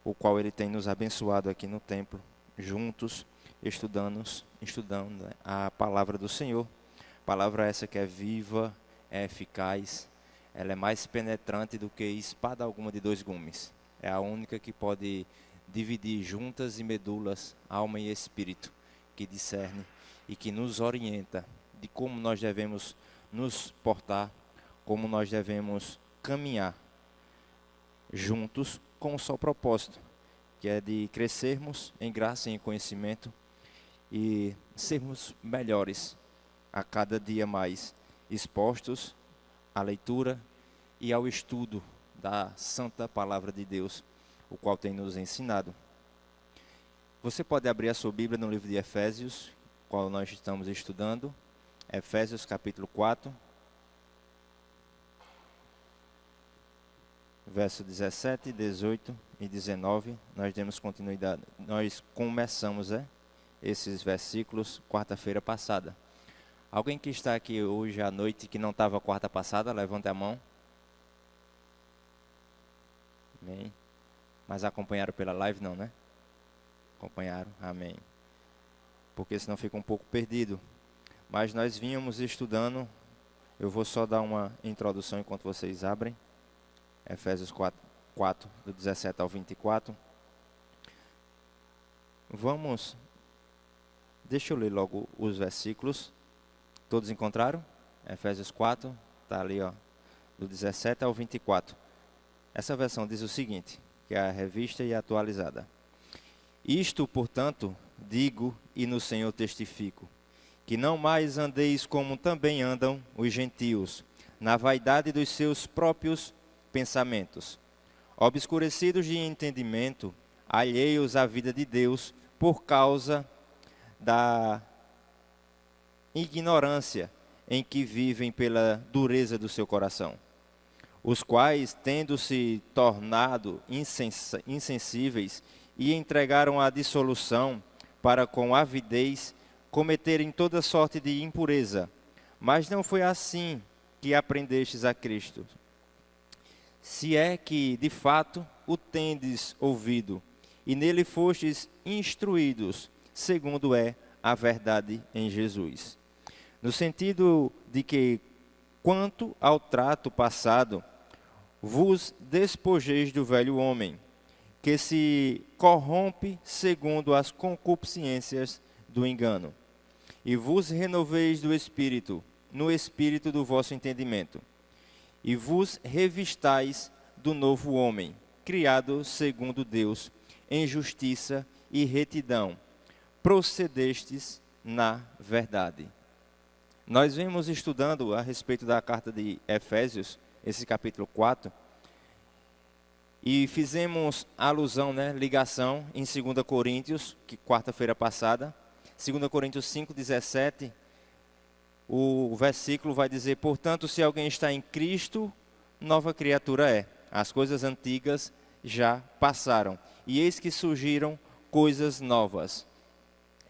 o qual Ele tem nos abençoado aqui no templo, juntos, estudando, né, a palavra do Senhor. Palavra essa que é viva, é eficaz, ela é mais penetrante do que espada alguma de dois gumes. É a única que pode dividir juntas e medulas, alma e espírito, que discerne e que nos orienta de como nós devemos nos portar, como nós devemos caminhar juntos com um só propósito, que é de crescermos em graça e em conhecimento e sermos melhores a cada dia mais, expostos à leitura e ao estudo da santa palavra de Deus, o qual tem nos ensinado. Você pode abrir a sua Bíblia no livro de Efésios, qual nós estamos estudando, Efésios capítulo 4, verso 17, 18 e 19, nós demos continuidade. Nós começamos esses versículos quarta-feira passada. Alguém que está aqui hoje à noite que não estava quarta passada, levante a mão. Amém. Mas acompanharam pela live não, né? Acompanharam, amém. Porque senão fica um pouco perdido. Mas nós vínhamos estudando, eu vou só dar uma introdução enquanto vocês abrem. Efésios 4, do 17 ao 24. Deixa eu ler logo os versículos. Todos encontraram? Efésios 4, está ali, ó, do 17 ao 24. Essa versão diz o seguinte, que é a revista e atualizada. Isto, portanto, digo e no Senhor testifico, que não mais andeis como também andam os gentios, na vaidade dos seus próprios pensamentos, obscurecidos de entendimento, alheios à vida de Deus, por causa da ignorância em que vivem pela dureza do seu coração, os quais, tendo se tornado insensíveis e entregaram à dissolução, para com avidez cometerem toda sorte de impureza. Mas não foi assim que aprendestes a Cristo. Se é que, de fato, o tendes ouvido, e nele fostes instruídos, segundo é a verdade em Jesus. No sentido de que, quanto ao trato passado, vos despojeis do velho homem, que se corrompe segundo as concupiscências do engano, e vos renoveis do Espírito, no Espírito do vosso entendimento, e vos revistais do novo homem, criado segundo Deus, em justiça e retidão, procedestes na verdade. Nós vemos estudando a respeito da carta de Efésios, esse capítulo 4, e fizemos alusão, ligação em 2 Coríntios, que quarta-feira passada, 2 Coríntios 5,17, o versículo vai dizer, portanto, se alguém está em Cristo, nova criatura é. As coisas antigas já passaram, e eis que surgiram coisas novas.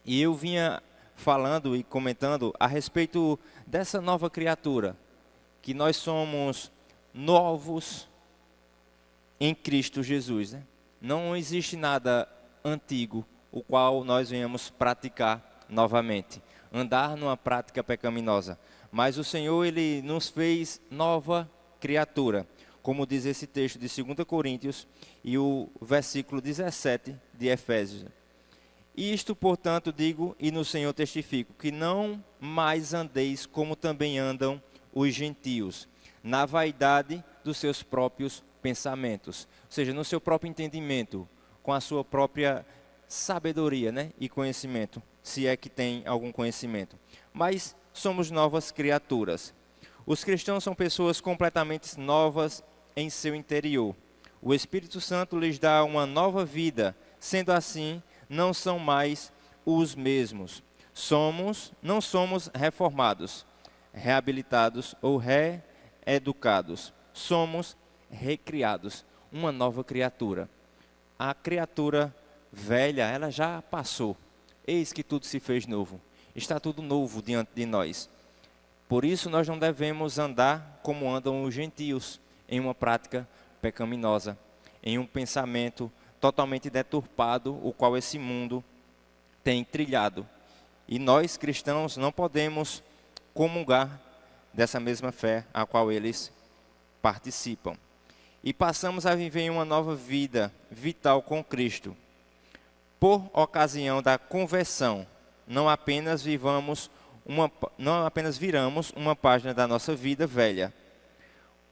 E eu vinha falando e comentando a respeito dessa nova criatura, que nós somos novos em Cristo Jesus. Não existe nada antigo, o qual nós venhamos praticar novamente, andar numa prática pecaminosa. Mas o Senhor, Ele nos fez nova criatura, como diz esse texto de 2 Coríntios e o versículo 17 de Efésios. Isto, portanto, digo e no Senhor testifico, que não mais andeis como também andam os gentios, na vaidade dos seus próprios pensamentos, ou seja, no seu próprio entendimento, com a sua própria sabedoria, e conhecimento, se é que tem algum conhecimento. Mas somos novas criaturas. Os cristãos são pessoas completamente novas em seu interior. O Espírito Santo lhes dá uma nova vida, sendo assim, não são mais os mesmos. Não somos reformados, reabilitados ou reeducados. Somos recriados, uma nova criatura. A criatura velha, ela já passou. Eis que tudo se fez novo. Está tudo novo diante de nós. Por isso nós não devemos andar como andam os gentios, em uma prática pecaminosa, em um pensamento totalmente deturpado, o qual esse mundo tem trilhado. E nós, cristãos, não podemos comungar dessa mesma fé a qual eles participam. E passamos a viver uma nova vida vital com Cristo. Por ocasião da conversão, não apenas viramos uma página da nossa vida velha.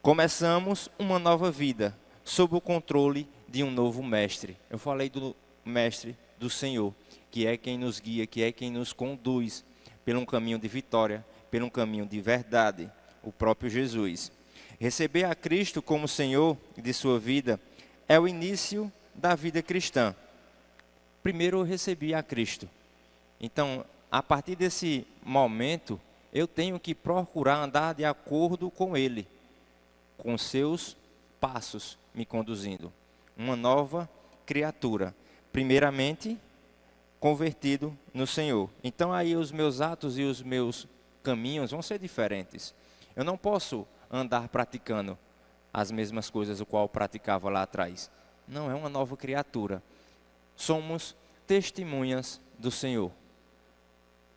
Começamos uma nova vida, sob o controle de um novo mestre. Eu falei do mestre do Senhor, que é quem nos guia, que é quem nos conduz pelo um caminho de vitória, pelo um caminho de verdade, o próprio Jesus. Receber a Cristo como Senhor de sua vida é o início da vida cristã. Primeiro eu recebi a Cristo. Então, a partir desse momento, eu tenho que procurar andar de acordo com Ele, com seus passos me conduzindo. Uma nova criatura. Primeiramente, convertido no Senhor. Então aí os meus atos e os meus caminhos vão ser diferentes. Eu não posso andar praticando as mesmas coisas o qual eu praticava lá atrás. Não, é uma nova criatura. Somos testemunhas do Senhor.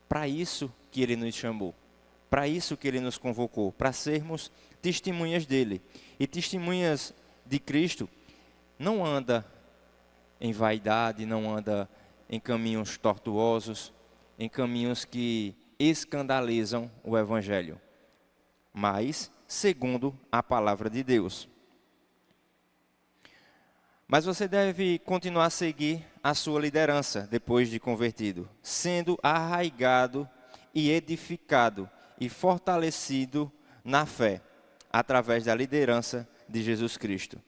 Para isso que Ele nos chamou. Para isso que Ele nos convocou. Para sermos testemunhas dEle. E testemunhas de Cristo não anda em vaidade, não anda em caminhos tortuosos, em caminhos que escandalizam o Evangelho, mas segundo a palavra de Deus. Mas você deve continuar a seguir a sua liderança depois de convertido, sendo arraigado e edificado e fortalecido na fé, através da liderança de Jesus Cristo.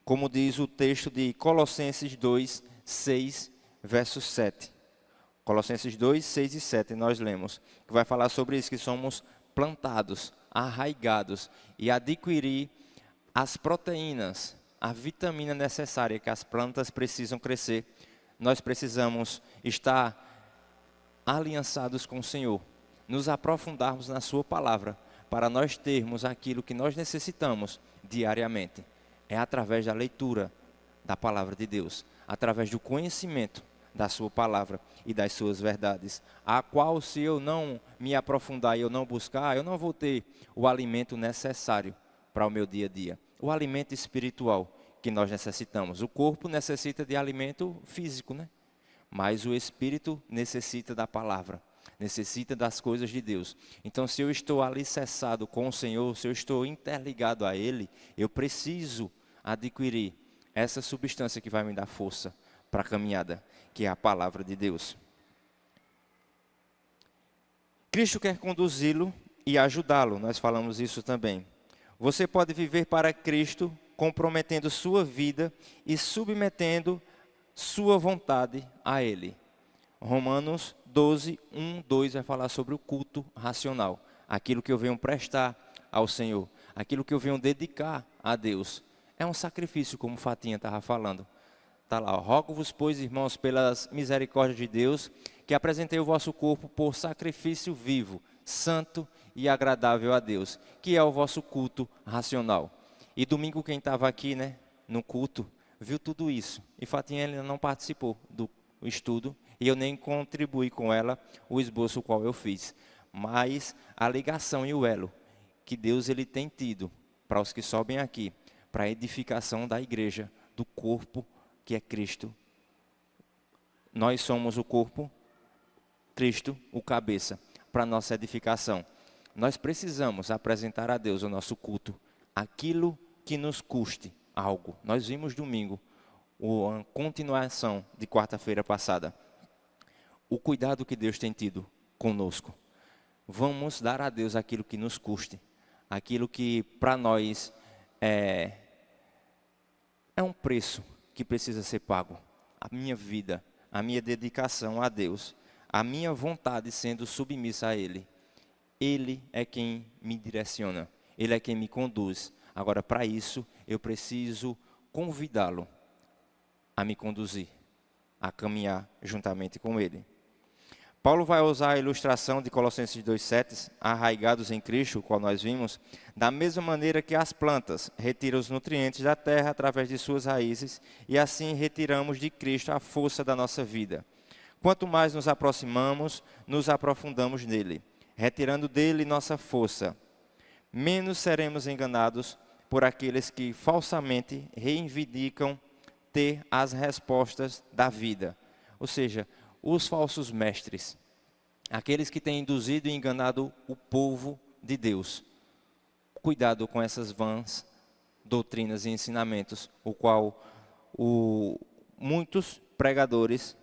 Como diz o texto de Colossenses 2, 6, verso 7. Colossenses 2, 6 e 7, nós lemos, que vai falar sobre isso, que somos plantados, arraigados e adquirir as proteínas, a vitamina necessária que as plantas precisam crescer. Nós precisamos estar aliançados com o Senhor, nos aprofundarmos na sua palavra, para nós termos aquilo que nós necessitamos diariamente. É através da leitura da palavra de Deus, através do conhecimento da sua palavra e das suas verdades, a qual, se eu não me aprofundar e eu não buscar, eu não vou ter o alimento necessário para o meu dia a dia, o alimento espiritual que nós necessitamos. O corpo necessita de alimento físico, né? Mas o espírito necessita da palavra, necessita das coisas de Deus. Então, se eu estou alicerçado com o Senhor, se eu estou interligado a Ele, eu preciso adquirir essa substância que vai me dar força para a caminhada, que é a palavra de Deus. Cristo quer conduzi-lo e ajudá-lo, nós falamos isso também. Você pode viver para Cristo, comprometendo sua vida e submetendo sua vontade a Ele. Romanos 12, 1, 2 vai falar sobre o culto racional. Aquilo que eu venho prestar ao Senhor, aquilo que eu venho dedicar a Deus. É um sacrifício, como Fatinha estava falando. Está lá, rogo-vos, pois, irmãos, pelas misericórdias de Deus, que apresentei o vosso corpo por sacrifício vivo, santo e agradável a Deus, que é o vosso culto racional. E domingo quem estava aqui, né, no culto, viu tudo isso. E Fatinha ainda não participou do estudo, e eu nem contribuí com ela o esboço qual eu fiz. Mas a ligação e o elo que Deus ele tem tido para os que sobem aqui, para a edificação da igreja, do corpo que é Cristo. Nós somos o corpo, Cristo, o cabeça, para a nossa edificação. Nós precisamos apresentar a Deus o nosso culto, aquilo que nos custe algo. Nós vimos domingo, a continuação de quarta-feira passada, o cuidado que Deus tem tido conosco. Vamos dar a Deus aquilo que nos custe, aquilo que para nós é um preço que precisa ser pago. A minha vida, a minha dedicação a Deus, a minha vontade sendo submissa a Ele. Ele é quem me direciona, Ele é quem me conduz. Agora, para isso, eu preciso convidá-lo a me conduzir, a caminhar juntamente com Ele. Paulo vai usar a ilustração de Colossenses 2,7, arraigados em Cristo, o qual nós vimos, da mesma maneira que as plantas retiram os nutrientes da terra através de suas raízes, e assim retiramos de Cristo a força da nossa vida. Quanto mais nos aproximamos, nos aprofundamos nele, retirando dele nossa força. Menos seremos enganados por aqueles que falsamente reivindicam ter as respostas da vida. Ou seja, os falsos mestres, aqueles que têm induzido e enganado o povo de Deus. Cuidado com essas vãs doutrinas e ensinamentos, o qual muitos pregadores,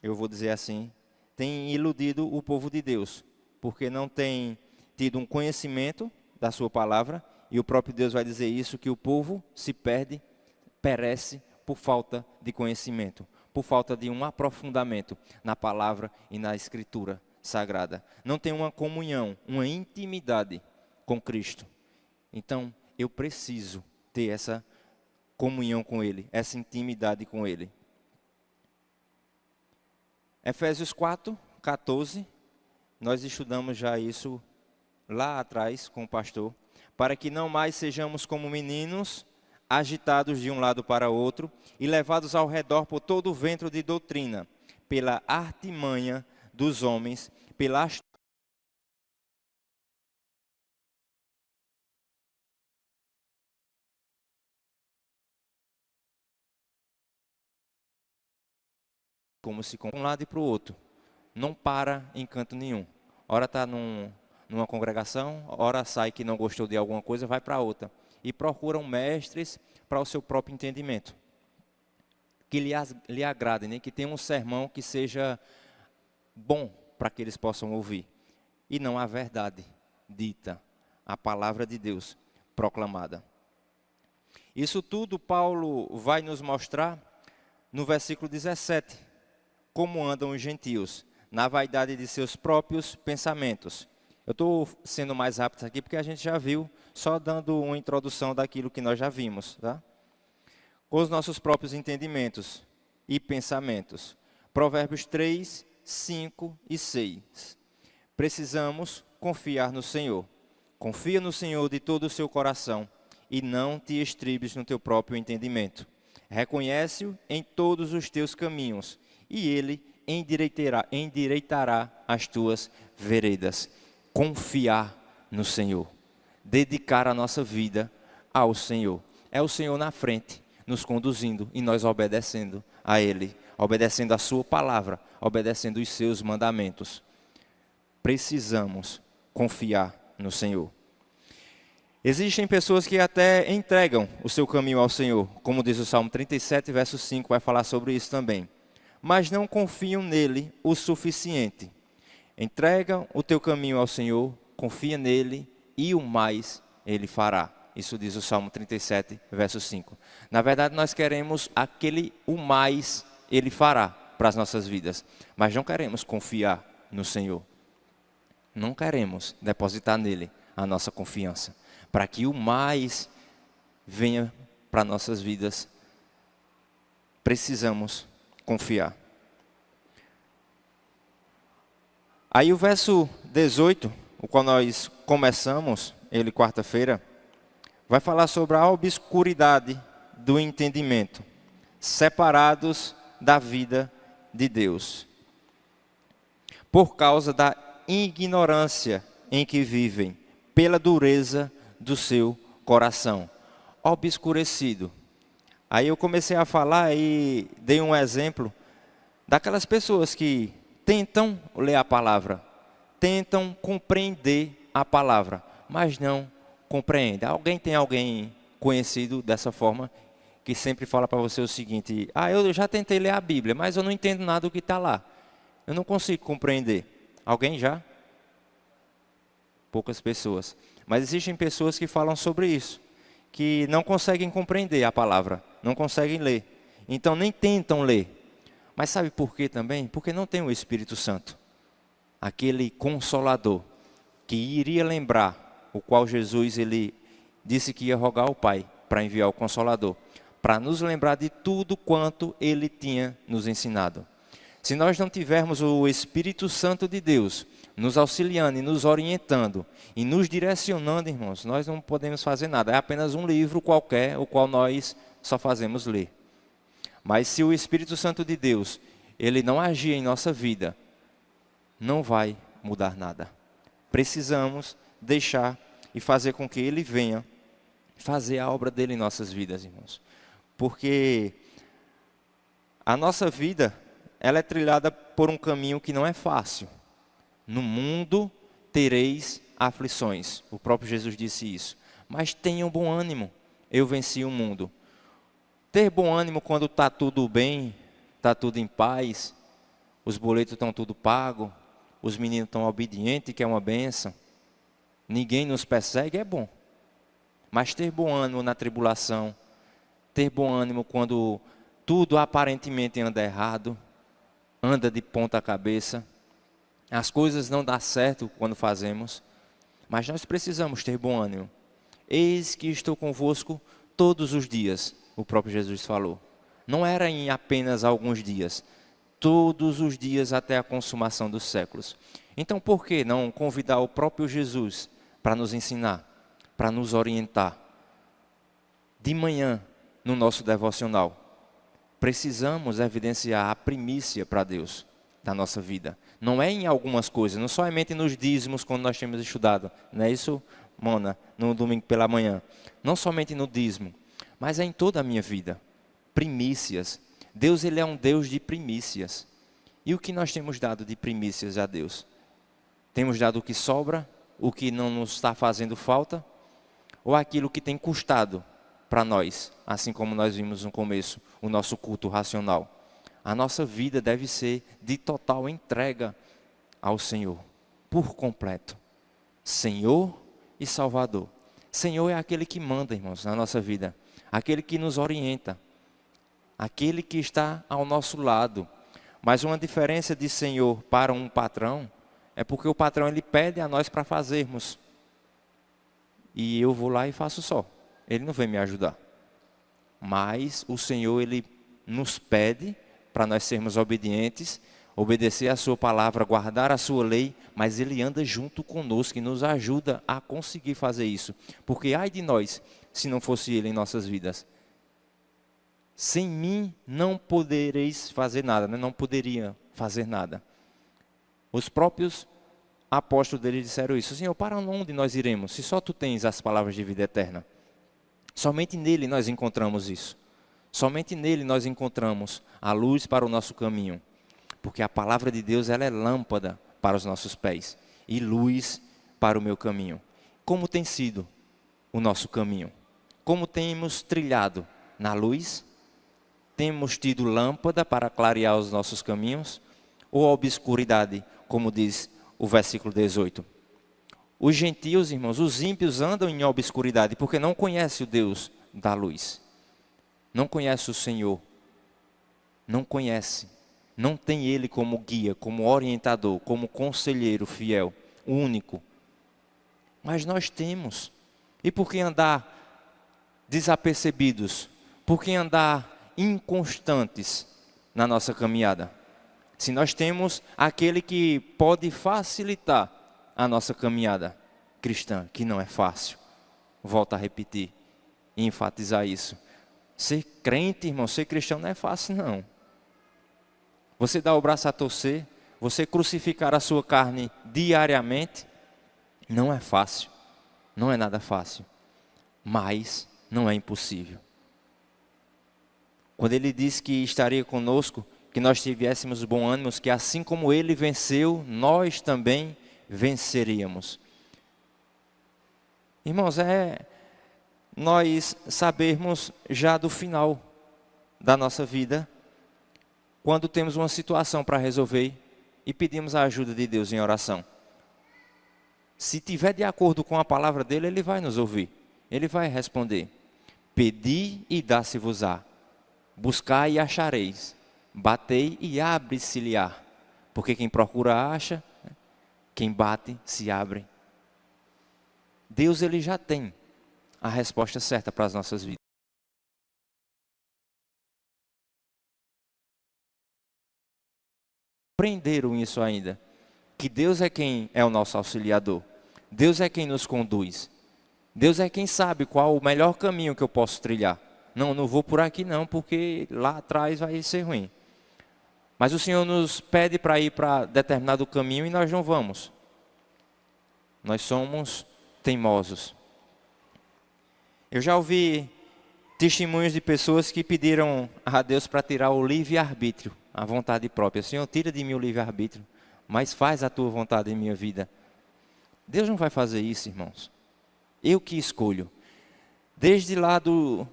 eu vou dizer assim, têm iludido o povo de Deus, porque não têm tido um conhecimento da sua palavra, e o próprio Deus vai dizer isso, que o povo se perde, perece por falta de conhecimento, por falta de um aprofundamento na palavra e na escritura sagrada. Não tem uma comunhão, uma intimidade com Cristo. Então, eu preciso ter essa comunhão com Ele, essa intimidade com Ele. Efésios 4:14, nós estudamos já isso lá atrás com o pastor, para que não mais sejamos como meninos, agitados de um lado para outro e levados ao redor por todo o vento de doutrina, pela artimanha dos homens, pela astúcia como se com um lado e para o outro, não para em canto nenhum. Ora está numa congregação, ora sai que não gostou de alguma coisa, vai para outra. E procuram mestres para o seu próprio entendimento, que lhe agradem, né? Que tenha um sermão que seja bom para que eles possam ouvir. E não a verdade dita, a palavra de Deus proclamada. Isso tudo Paulo vai nos mostrar no versículo 17, como andam os gentios, na vaidade de seus próprios pensamentos. Eu estou sendo mais rápido aqui porque a gente já viu, só dando uma introdução daquilo que nós já vimos, tá? Com os nossos próprios entendimentos e pensamentos. Provérbios 3, 5 e 6. Precisamos confiar no Senhor. Confia no Senhor de todo o seu coração e não te estribes no teu próprio entendimento. Reconhece-o em todos os teus caminhos e Ele endireitará as tuas veredas. Confiar no Senhor. Dedicar a nossa vida ao Senhor. É o Senhor na frente, nos conduzindo e nós obedecendo a Ele. Obedecendo a sua palavra, obedecendo os seus mandamentos. Precisamos confiar no Senhor. Existem pessoas que até entregam o seu caminho ao Senhor, como diz o Salmo 37, verso 5, vai falar sobre isso também. Mas não confiam nele o suficiente. Entrega o teu caminho ao Senhor, confia nele e o mais ele fará. Isso diz o Salmo 37, verso 5. Na verdade, nós queremos o mais ele fará para as nossas vidas, mas não queremos confiar no Senhor. Não queremos depositar nele a nossa confiança, para que o mais venha para nossas vidas. Precisamos confiar. Aí o verso 18, o qual nós começamos, ele quarta-feira, vai falar sobre a obscuridade do entendimento, separados da vida de Deus, por causa da ignorância em que vivem, pela dureza do seu coração, obscurecido. Aí eu comecei a falar e dei um exemplo daquelas pessoas que tentam ler a palavra, tentam compreender a palavra, mas não compreendem. Tem alguém conhecido dessa forma que sempre fala para você o seguinte: eu já tentei ler a Bíblia, mas eu não entendo nada do que está lá. Eu não consigo compreender. Alguém já? Poucas pessoas. Mas existem pessoas que falam sobre isso, que não conseguem compreender a palavra, não conseguem ler. Então nem tentam ler. Mas sabe por quê também? Porque não tem o Espírito Santo. Aquele Consolador, que iria lembrar, o qual Jesus ele disse que ia rogar ao Pai para enviar o Consolador, para nos lembrar de tudo quanto Ele tinha nos ensinado. Se nós não tivermos o Espírito Santo de Deus nos auxiliando e nos orientando e nos direcionando, irmãos, nós não podemos fazer nada. É apenas um livro qualquer, o qual nós só fazemos ler. Mas se o Espírito Santo de Deus, ele não agir em nossa vida, não vai mudar nada. Precisamos deixar e fazer com que ele venha fazer a obra dele em nossas vidas, irmãos. Porque a nossa vida, ela é trilhada por um caminho que não é fácil. No mundo tereis aflições. O próprio Jesus disse isso. Mas tenham bom ânimo, eu venci o mundo. Ter bom ânimo quando está tudo bem, está tudo em paz, os boletos estão tudo pagos, os meninos estão obedientes, que é uma bênção, ninguém nos persegue, é bom. Mas ter bom ânimo na tribulação, ter bom ânimo quando tudo aparentemente anda errado, anda de ponta cabeça, as coisas não dão certo quando fazemos, mas nós precisamos ter bom ânimo. Eis que estou convosco todos os dias, o próprio Jesus falou. Não era em apenas alguns dias, todos os dias até a consumação dos séculos. Então por que não convidar o próprio Jesus para nos ensinar, para nos orientar? De manhã, no nosso devocional, precisamos evidenciar a primícia para Deus da nossa vida. Não é em algumas coisas, não somente nos dízimos, quando nós temos estudado. Não é isso, Mona, no domingo pela manhã. Não somente no dízimo, mas é em toda a minha vida. Primícias. Deus, ele é um Deus de primícias. E o que nós temos dado de primícias a Deus? Temos dado o que sobra, o que não nos está fazendo falta, ou aquilo que tem custado para nós, assim como nós vimos no começo, o nosso culto racional. A nossa vida deve ser de total entrega ao Senhor, por completo. Senhor e Salvador. Senhor é aquele que manda, irmãos, na nossa vida, aquele que nos orienta, aquele que está ao nosso lado. Mas uma diferença de Senhor para um patrão é porque o patrão, ele pede a nós para fazermos, e eu vou lá e faço só. Ele não vem me ajudar. Mas o Senhor, ele nos pede para nós sermos obedientes, obedecer a sua palavra, guardar a sua lei, mas ele anda junto conosco e nos ajuda a conseguir fazer isso. Porque ai de nós, se não fosse ele em nossas vidas. Sem mim não podereis fazer nada, né? Não poderia fazer nada. Os próprios apóstolos dele disseram isso. Senhor, para onde nós iremos, se só tu tens as palavras de vida eterna? Somente nele nós encontramos isso. Somente nele nós encontramos a luz para o nosso caminho. Porque a palavra de Deus, ela é lâmpada para os nossos pés e luz para o meu caminho. Como tem sido o nosso caminho? Como temos trilhado na luz? Temos tido lâmpada para clarear os nossos caminhos? Ou a obscuridade, como diz o versículo 18? Os gentios, irmãos, os ímpios andam em obscuridade, porque não conhecem o Deus da luz. Não conhece o Senhor. Não conhece. Não tem Ele como guia, como orientador, como conselheiro fiel, único. Mas nós temos. E por que andar desapercebidos? Por que andar inconstantes na nossa caminhada? Se nós temos aquele que pode facilitar a nossa caminhada cristã, que não é fácil. Volto a repetir e enfatizar isso. Ser crente, irmão, ser cristão não é fácil, não. Você dá o braço a torcer, você crucificar a sua carne diariamente, não é fácil. Não é nada fácil. Mas não é impossível. Quando ele disse que estaria conosco, que nós tivéssemos bom ânimo, que assim como ele venceu, nós também venceríamos. Irmãos, é nós sabermos já do final da nossa vida, quando temos uma situação para resolver e pedimos a ajuda de Deus em oração. Se tiver de acordo com a palavra dele, ele vai nos ouvir. Ele vai responder. Pedi e dá-se-vos-á. Buscai e achareis. Batei e abre-se-lhe-á. Porque quem procura acha, quem bate se abre. Deus, ele já tem a resposta certa para as nossas vidas. compreenderam isso ainda. Que Deus é quem é o nosso auxiliador. Deus é quem nos conduz. Deus é quem sabe qual o melhor caminho que eu posso trilhar. Não vou por aqui não, porque lá atrás vai ser ruim. Mas o Senhor nos pede para ir para determinado caminho e nós não vamos. Nós somos teimosos. Eu já ouvi testemunhos de pessoas que pediram a Deus para tirar o livre-arbítrio, a vontade própria. Senhor, tira de mim o livre-arbítrio, mas faz a tua vontade em minha vida. Deus não vai fazer isso, irmãos. Eu que escolho. Desde lá do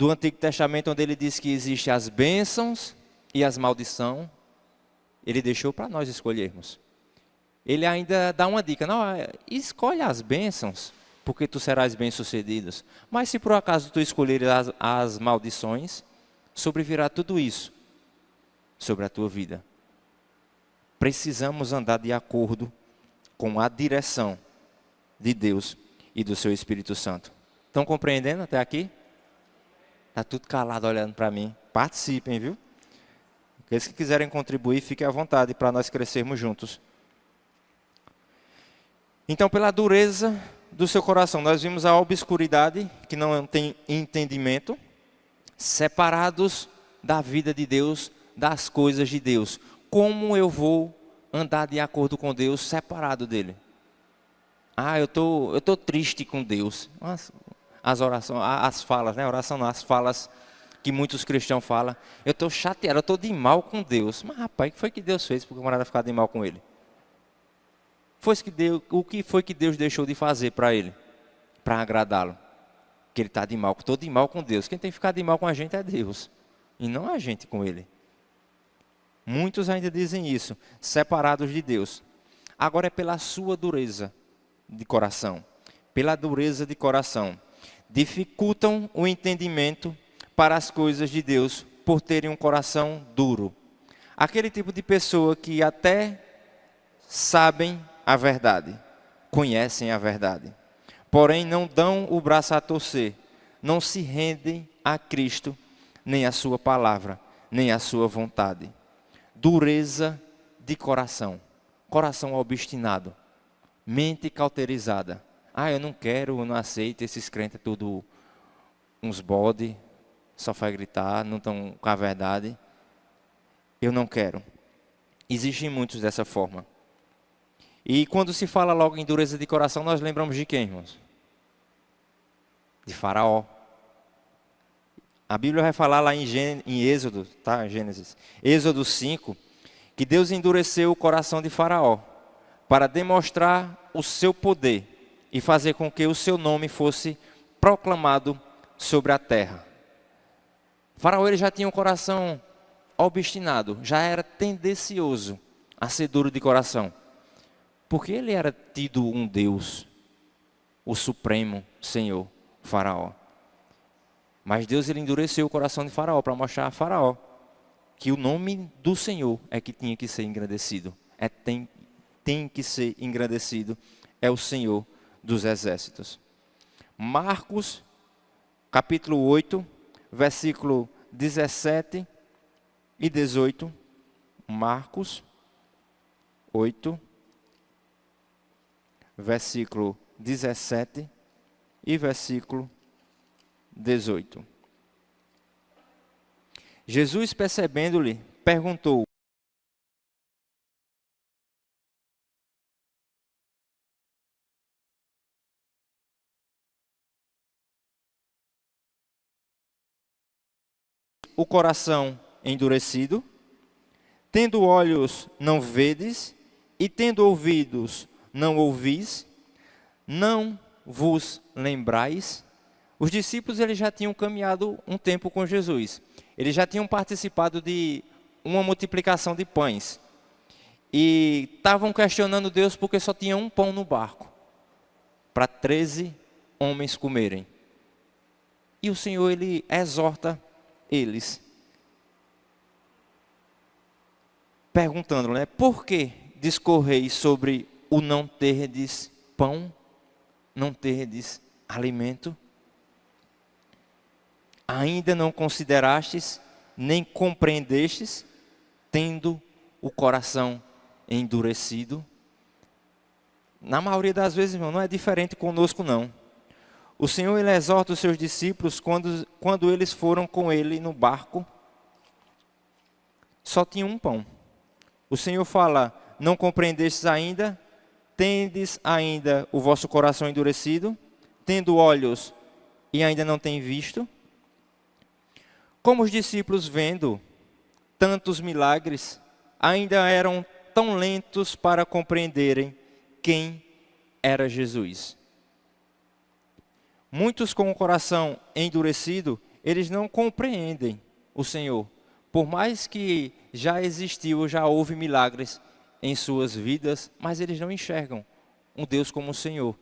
Antigo Testamento, onde ele diz que existem as bênçãos e as maldições, ele deixou para nós escolhermos. Ele ainda dá uma dica, não, escolhe as bênçãos, porque tu serás bem-sucedido. Mas se por acaso tu escolheres as maldições, sobrevirá tudo isso sobre a tua vida. Precisamos andar de acordo com a direção de Deus e do seu Espírito Santo. Estão compreendendo até aqui? Está tudo calado olhando para mim. Participem, viu? Aqueles que quiserem contribuir, fiquem à vontade para nós crescermos juntos. Então, pela dureza do seu coração, nós vimos a obscuridade, que não tem entendimento, separados da vida de Deus, das coisas de Deus. Como eu vou andar de acordo com Deus, separado dele? Eu tô triste com Deus. As orações, as falas, né? Oração não, as falas que muitos cristãos falam. Eu estou chateado, eu estou de mal com Deus. Mas rapaz, o que foi que Deus fez para o camarada ficar de mal com ele? O que foi que Deus deixou de fazer para ele? Para agradá-lo? Que ele está de mal, estou de mal com Deus. Quem tem que ficar de mal com a gente é Deus. E não a gente com ele. Muitos ainda dizem isso, separados de Deus. Agora é pela sua dureza de coração. Pela dureza de coração. Dificultam o entendimento para as coisas de Deus por terem um coração duro. Aquele tipo de pessoa que até sabem a verdade, conhecem a verdade, porém não dão o braço a torcer, não se rendem a Cristo, nem a sua palavra, nem a sua vontade. Dureza de coração, coração obstinado, mente cauterizada. Eu não quero, eu não aceito, esses crentes tudo uns bode, só faz gritar, não estão com a verdade. Eu não quero. Existem muitos dessa forma. E quando se fala logo em dureza de coração, nós lembramos de quem, irmãos? De Faraó. A Bíblia vai falar lá em Êxodo, tá? Gênesis. Êxodo 5, que Deus endureceu o coração de Faraó para demonstrar o seu poder e fazer com que o seu nome fosse proclamado sobre a terra. Faraó ele já tinha um coração obstinado, já era tendencioso a ser duro de coração. Porque ele era tido um Deus, o Supremo Senhor, Faraó. Mas Deus ele endureceu o coração de Faraó para mostrar a Faraó que o nome do Senhor é que tinha que ser engrandecido. Tem que ser engrandecido, é o Senhor dos exércitos. Marcos, capítulo 8, versículo 17 e 18. Marcos 8, versículo 17 e versículo 18. Jesus, percebendo-lhe, perguntou: o coração endurecido? Tendo olhos, não vedes, e tendo ouvidos, não ouvis? Não vos lembrais? Os discípulos eles já tinham caminhado um tempo com Jesus. Eles já tinham participado de uma multiplicação de pães. E estavam questionando Deus porque só tinha um pão no barco para 13 homens comerem. E o Senhor ele exorta eles, perguntando, né? Por que discorreis sobre o não terdes pão, não terdes alimento? Ainda não considerastes, nem compreendestes, tendo o coração endurecido? Na maioria das vezes, irmão, não é diferente conosco, não. O Senhor, Ele exorta os seus discípulos quando eles foram com Ele no barco. Só tinha um pão. O Senhor fala: não compreendestes ainda? Tendes ainda o vosso coração endurecido? Tendo olhos e ainda não tem visto? Como os discípulos, vendo tantos milagres, ainda eram tão lentos para compreenderem quem era Jesus. Muitos com o coração endurecido, eles não compreendem o Senhor. Por mais que já existiu, já houve milagres em suas vidas, mas eles não enxergam um Deus como o Senhor.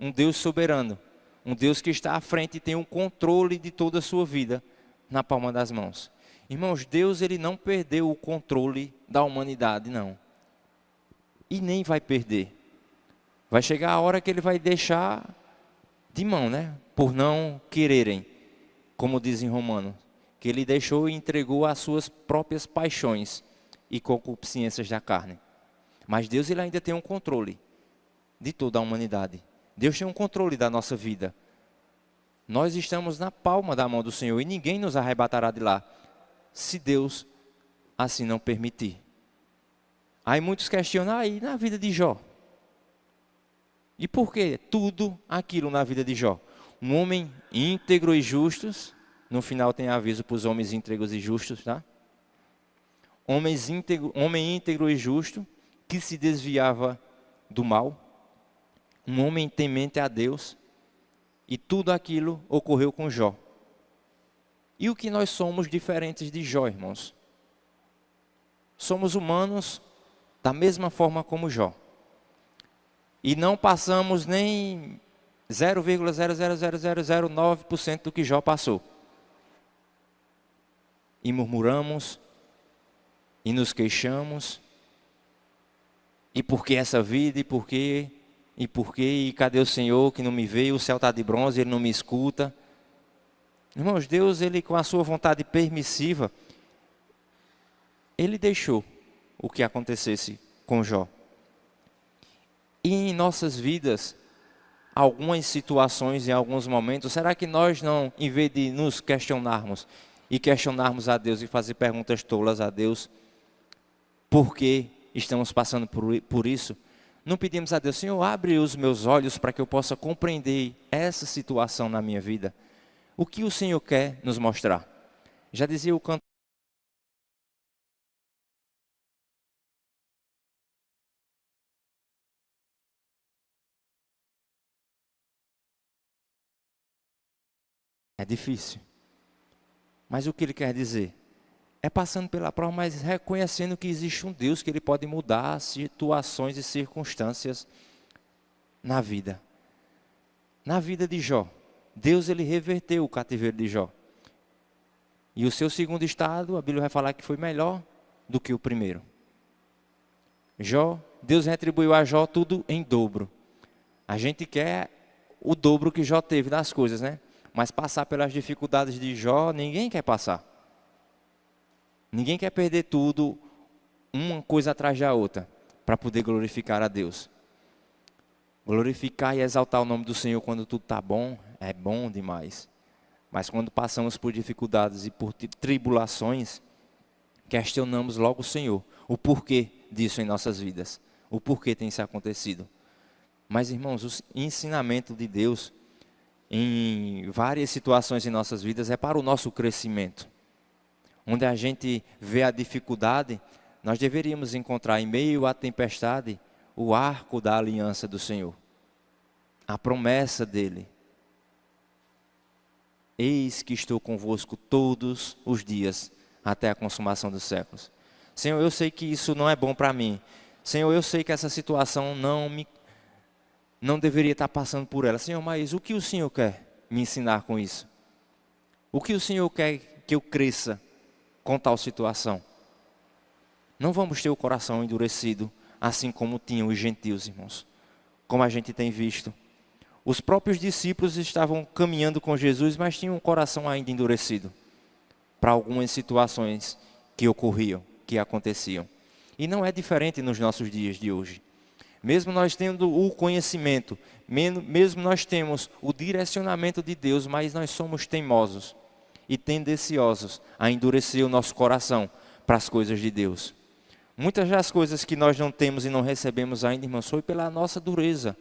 Um Deus soberano. Um Deus que está à frente e tem um controle de toda a sua vida na palma das mãos. Irmãos, Deus, Ele não perdeu o controle da humanidade, não. E nem vai perder. Vai chegar a hora que Ele vai deixar de mão, né? Por não quererem, como diz em Romanos, que Ele deixou e entregou às suas próprias paixões e concupiscências da carne. Mas Deus, Ele ainda tem um controle de toda a humanidade. Deus tem um controle da nossa vida. Nós estamos na palma da mão do Senhor e ninguém nos arrebatará de lá, se Deus assim não permitir. Aí muitos questionam, aí na vida de Jó? E por que tudo aquilo na vida de Jó? Um homem íntegro e justo, no final tem aviso para os homens íntegros e justos, tá? Homem íntegro e justo, que se desviava do mal. Um homem temente a Deus. E tudo aquilo ocorreu com Jó. E o que nós somos diferentes de Jó, irmãos? Somos humanos da mesma forma como Jó. E não passamos nem 0,00009% do que Jó passou. E murmuramos, e nos queixamos, e por que essa vida, e por quê, e cadê o Senhor que não me veio, o céu está de bronze, Ele não me escuta. Irmãos, Deus, Ele com a sua vontade permissiva, Ele deixou o que acontecesse com Jó. E em nossas vidas, algumas situações, em alguns momentos, será que nós não, em vez de nos questionarmos e questionarmos a Deus e fazer perguntas tolas a Deus, por que estamos passando por isso, não pedimos a Deus: Senhor, abre os meus olhos para que eu possa compreender essa situação na minha vida? O que o Senhor quer nos mostrar? Já dizia o cantor: é difícil. Mas o que Ele quer dizer? É passando pela prova, mas reconhecendo que existe um Deus que Ele pode mudar situações e circunstâncias na vida. Na vida de Jó, Deus, Ele reverteu o cativeiro de Jó. E o seu segundo estado, a Bíblia vai falar que foi melhor do que o primeiro. Deus retribuiu a Jó tudo em dobro. A gente quer o dobro que Jó teve das coisas, né? Mas passar pelas dificuldades de Jó, ninguém quer passar. Ninguém quer perder tudo, uma coisa atrás da outra, para poder glorificar a Deus. Glorificar e exaltar o nome do Senhor quando tudo está bom, é bom demais. Mas quando passamos por dificuldades e por tribulações, questionamos logo o Senhor, o porquê disso em nossas vidas, o porquê tem isso acontecido. Mas, irmãos, o ensinamento de Deus em várias situações em nossas vidas é para o nosso crescimento. Onde a gente vê a dificuldade, nós deveríamos encontrar em meio à tempestade o arco da aliança do Senhor, a promessa dele. Eis que estou convosco todos os dias até a consumação dos séculos. Senhor, eu sei que isso não é bom para mim. Senhor, eu sei que essa situação não deveria estar passando por ela. Senhor, mas o que o Senhor quer me ensinar com isso? O que o Senhor quer que eu cresça com tal situação? Não vamos ter o coração endurecido, assim como tinham os gentios, irmãos. Como a gente tem visto. Os próprios discípulos estavam caminhando com Jesus, mas tinham um coração ainda endurecido para algumas situações que ocorriam, que aconteciam. E não é diferente nos nossos dias de hoje. Mesmo nós tendo o conhecimento, mesmo nós temos o direcionamento de Deus, mas nós somos teimosos e tendenciosos a endurecer o nosso coração para as coisas de Deus. Muitas das coisas que nós não temos e não recebemos ainda, irmãos, foi pela nossa dureza,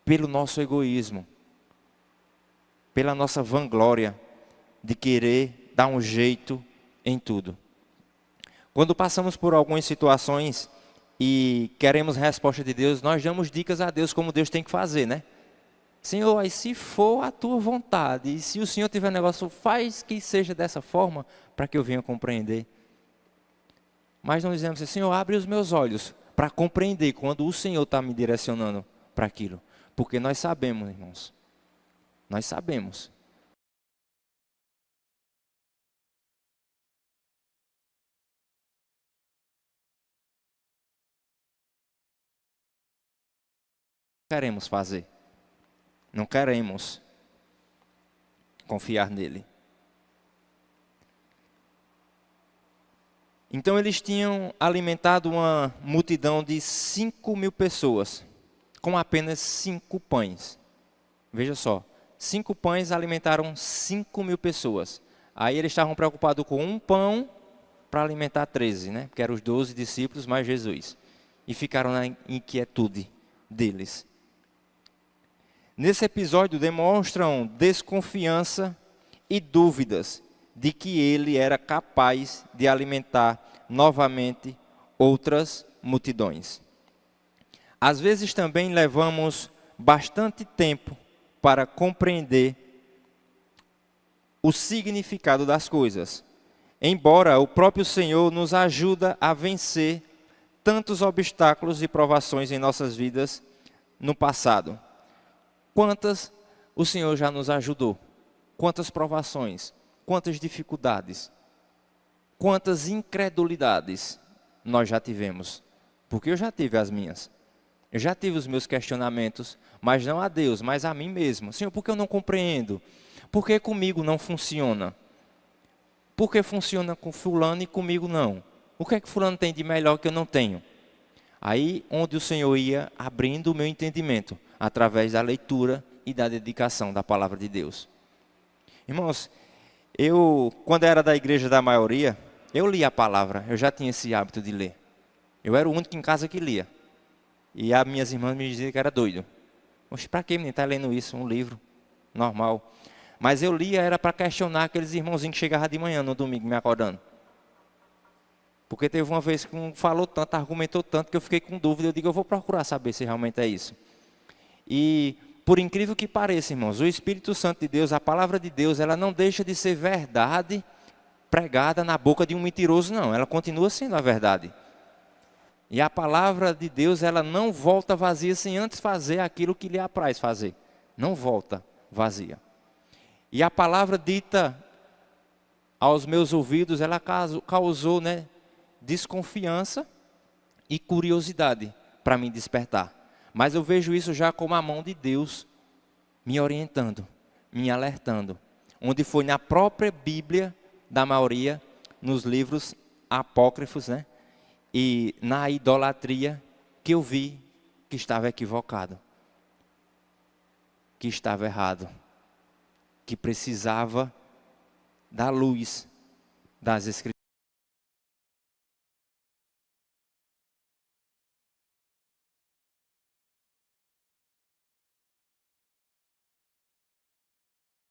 pelo nosso egoísmo, pela nossa vanglória de querer dar um jeito em tudo. Quando passamos por algumas situações e queremos resposta de Deus, nós damos dicas a Deus como Deus tem que fazer, né? Senhor, aí se for a tua vontade, e se o Senhor tiver negócio, faz que seja dessa forma, para que eu venha compreender. Mas não dizemos assim, Senhor, abre os meus olhos para compreender quando o Senhor está me direcionando para aquilo. Porque nós sabemos, irmãos, nós sabemos. Queremos fazer. Não queremos confiar nele. Então eles tinham alimentado uma multidão de 5.000 pessoas, com apenas 5 pães. Veja só, 5 pães alimentaram 5.000 pessoas. Aí eles estavam preocupados com um pão para alimentar 13, né? Porque eram os 12 discípulos mais Jesus. E ficaram na inquietude deles. Nesse episódio demonstram desconfiança e dúvidas de que ele era capaz de alimentar novamente outras multidões. Às vezes também levamos bastante tempo para compreender o significado das coisas, embora o próprio Senhor nos ajuda a vencer tantos obstáculos e provações em nossas vidas no passado. Quantas o Senhor já nos ajudou? Quantas provações? Quantas dificuldades? Quantas incredulidades nós já tivemos? Porque eu já tive as minhas. Eu já tive os meus questionamentos, mas não a Deus, mas a mim mesmo. Senhor, por que eu não compreendo? Por que comigo não funciona? Por que funciona com fulano e comigo não? O que é que fulano tem de melhor que eu não tenho? Aí onde o Senhor ia abrindo o meu entendimento, através da leitura e da dedicação da palavra de Deus. Irmãos, quando era da igreja da maioria, eu lia a palavra, eu já tinha esse hábito de ler. Eu era o único em casa que lia. E as minhas irmãs me diziam que era doido. Poxa, para que menino está lendo isso? Um livro normal. Mas eu lia, era para questionar aqueles irmãozinhos que chegavam de manhã, no domingo, me acordando. Porque teve uma vez que um falou tanto, argumentou tanto, que eu fiquei com dúvida. Eu digo, eu vou procurar saber se realmente é isso. E, por incrível que pareça, irmãos, o Espírito Santo de Deus, a palavra de Deus, ela não deixa de ser verdade pregada na boca de um mentiroso, não. Ela continua sendo a verdade. E a palavra de Deus, ela não volta vazia sem antes fazer aquilo que lhe apraz fazer. Não volta vazia. E a palavra dita aos meus ouvidos, ela causou, né, desconfiança e curiosidade para me despertar. Mas eu vejo isso já como a mão de Deus me orientando, me alertando. Onde foi na própria Bíblia da maioria, nos livros apócrifos, né? E na idolatria que eu vi que estava equivocado, que estava errado, que precisava da luz das Escrituras.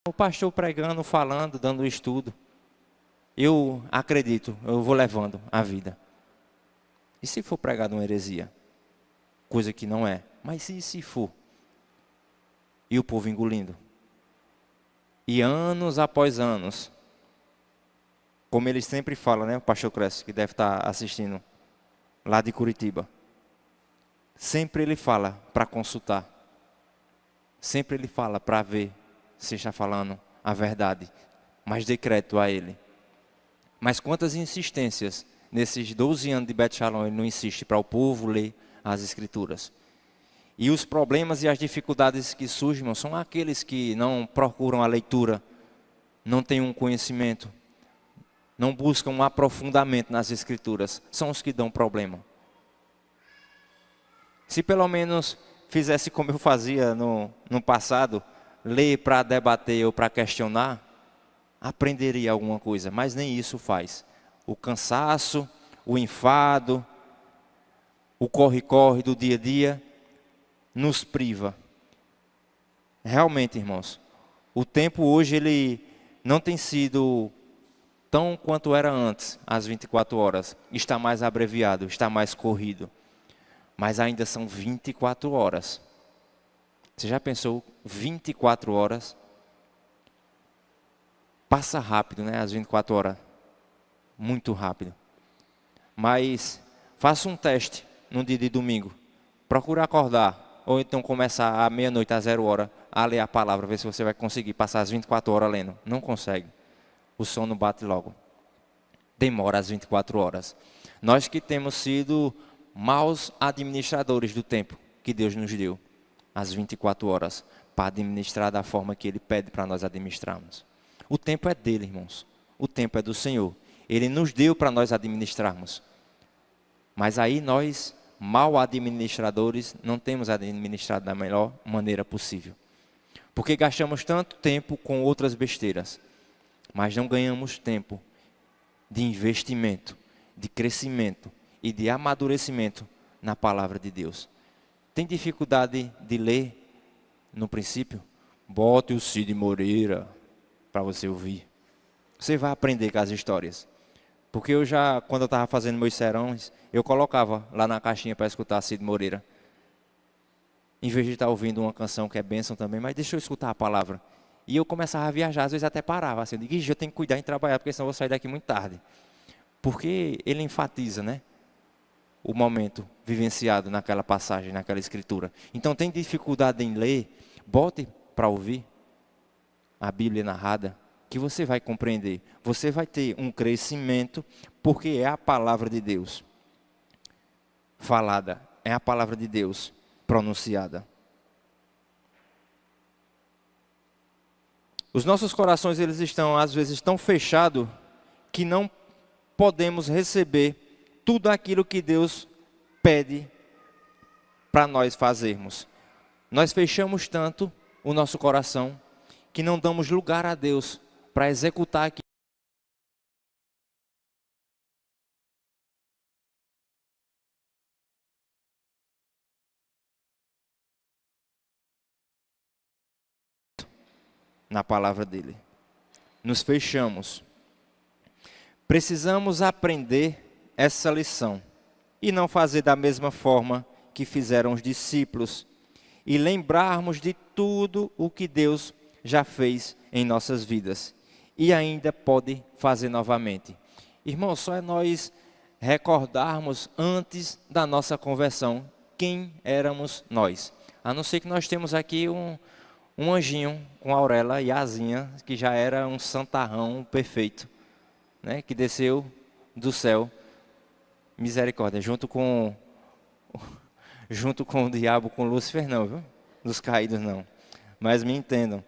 O pastor pregando, falando, dando estudo, eu acredito, eu vou levando a vida. E se for pregado uma heresia? Coisa que não é. Mas se for? E o povo engolindo? E anos após anos, como ele sempre fala, né, o pastor Cresce, que deve estar assistindo lá de Curitiba. Sempre ele fala para consultar. Sempre ele fala para ver se está falando a verdade. Mas decreto a ele. Mas quantas insistências nesses 12 anos de Bet Shalom ele não insiste para o povo ler as Escrituras. E os problemas e as dificuldades que surgem, irmão, são aqueles que não procuram a leitura, não têm um conhecimento, não buscam um aprofundamento nas Escrituras, são os que dão problema. Se pelo menos fizesse como eu fazia no passado, ler para debater ou para questionar, aprenderia alguma coisa, mas nem isso faz. O cansaço, o enfado, o corre-corre do dia a dia, nos priva. Realmente, irmãos, o tempo hoje ele não tem sido tão quanto era antes, às 24 horas. Está mais abreviado, está mais corrido. Mas ainda são 24 horas. Você já pensou 24 horas? Passa rápido, né? As 24 horas. Muito rápido. Mas faça um teste no dia de domingo. Procure acordar. Ou então começar à meia-noite, às 0 hora, a ler a palavra. Ver se você vai conseguir passar as 24 horas lendo. Não consegue. O sono bate logo. Demora as 24 horas. Nós que temos sido maus administradores do tempo que Deus nos deu. As 24 horas. Para administrar da forma que Ele pede para nós administrarmos. O tempo é dele, irmãos. O tempo é do Senhor. Ele nos deu para nós administrarmos. Mas aí nós, mal administradores, não temos administrado da melhor maneira possível. Porque gastamos tanto tempo com outras besteiras. Mas não ganhamos tempo de investimento, de crescimento e de amadurecimento na palavra de Deus. Tem dificuldade de ler no princípio? Bote o Cid Moreira para você ouvir. Você vai aprender com as histórias. Porque eu já, quando eu estava fazendo meus serões, eu colocava lá na caixinha para escutar Cid Moreira. Em vez de estar ouvindo uma canção que é bênção também, mas deixa eu escutar a palavra. E eu começava a viajar, às vezes até parava. Assim, eu digo, eu tenho que cuidar em trabalhar, porque senão eu vou sair daqui muito tarde. Porque ele enfatiza, né? O momento vivenciado naquela passagem, naquela escritura. Então tem dificuldade em ler, bote para ouvir a Bíblia narrada, que você vai compreender. Você vai ter um crescimento, porque é a palavra de Deus falada, é a palavra de Deus pronunciada. Os nossos corações, eles estão às vezes tão fechados que não podemos receber tudo aquilo que Deus pede para nós fazermos. Nós fechamos tanto o nosso coração que não damos lugar a Deus para executar aquilo. Na palavra dele. Nos fechamos. Precisamos aprender essa lição e não fazer da mesma forma que fizeram os discípulos e lembrarmos de tudo o que Deus já fez em nossas vidas e ainda pode fazer novamente. Irmãos, só é nós recordarmos antes da nossa conversão quem éramos nós. A não ser que nós temos aqui um anjinho com auréola e asinha, que já era um santarrão perfeito, né, que desceu do céu, misericórdia, junto com o diabo, com Lúcifer não, viu? Dos caídos não. Mas me entendam,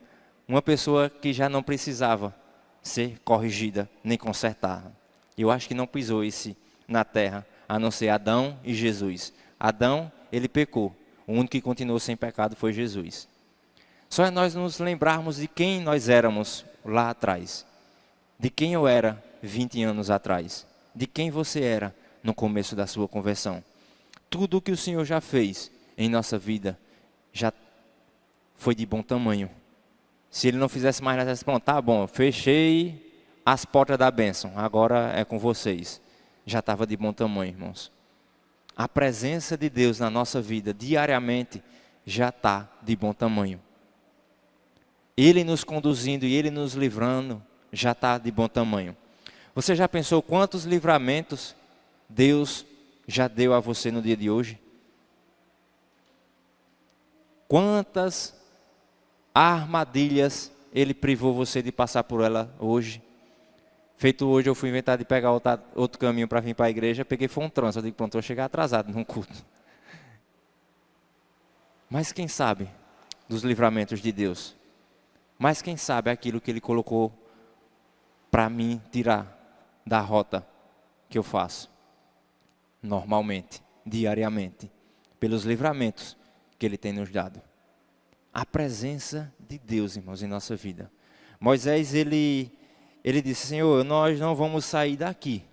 uma pessoa que já não precisava ser corrigida, nem consertada. Eu acho que não pisou esse na terra, a não ser Adão e Jesus. Adão, ele pecou. O único que continuou sem pecado foi Jesus. Só é nós nos lembrarmos de quem nós éramos lá atrás. De quem eu era 20 anos atrás. De quem você era no começo da sua conversão. Tudo o que o Senhor já fez em nossa vida já foi de bom tamanho. Se Ele não fizesse mais nada, pronto, tá bom, fechei as portas da bênção, agora é com vocês. Já estava de bom tamanho, irmãos. A presença de Deus na nossa vida, diariamente, já está de bom tamanho. Ele nos conduzindo e Ele nos livrando, já está de bom tamanho. Você já pensou quantos livramentos Deus já deu a você no dia de hoje? Quantas armadilhas Ele privou você de passar por ela hoje? Feito hoje, eu fui inventar de pegar outro caminho para vir para a igreja, peguei foi um trânsito, eu digo, pronto, vou chegar atrasado num culto. Mas quem sabe dos livramentos de Deus? Mas quem sabe aquilo que Ele colocou para mim tirar? da rota que eu faço, normalmente, diariamente, pelos livramentos que Ele tem nos dado. A presença de Deus, irmãos, em nossa vida. Moisés, ele disse: Senhor, nós não vamos sair daqui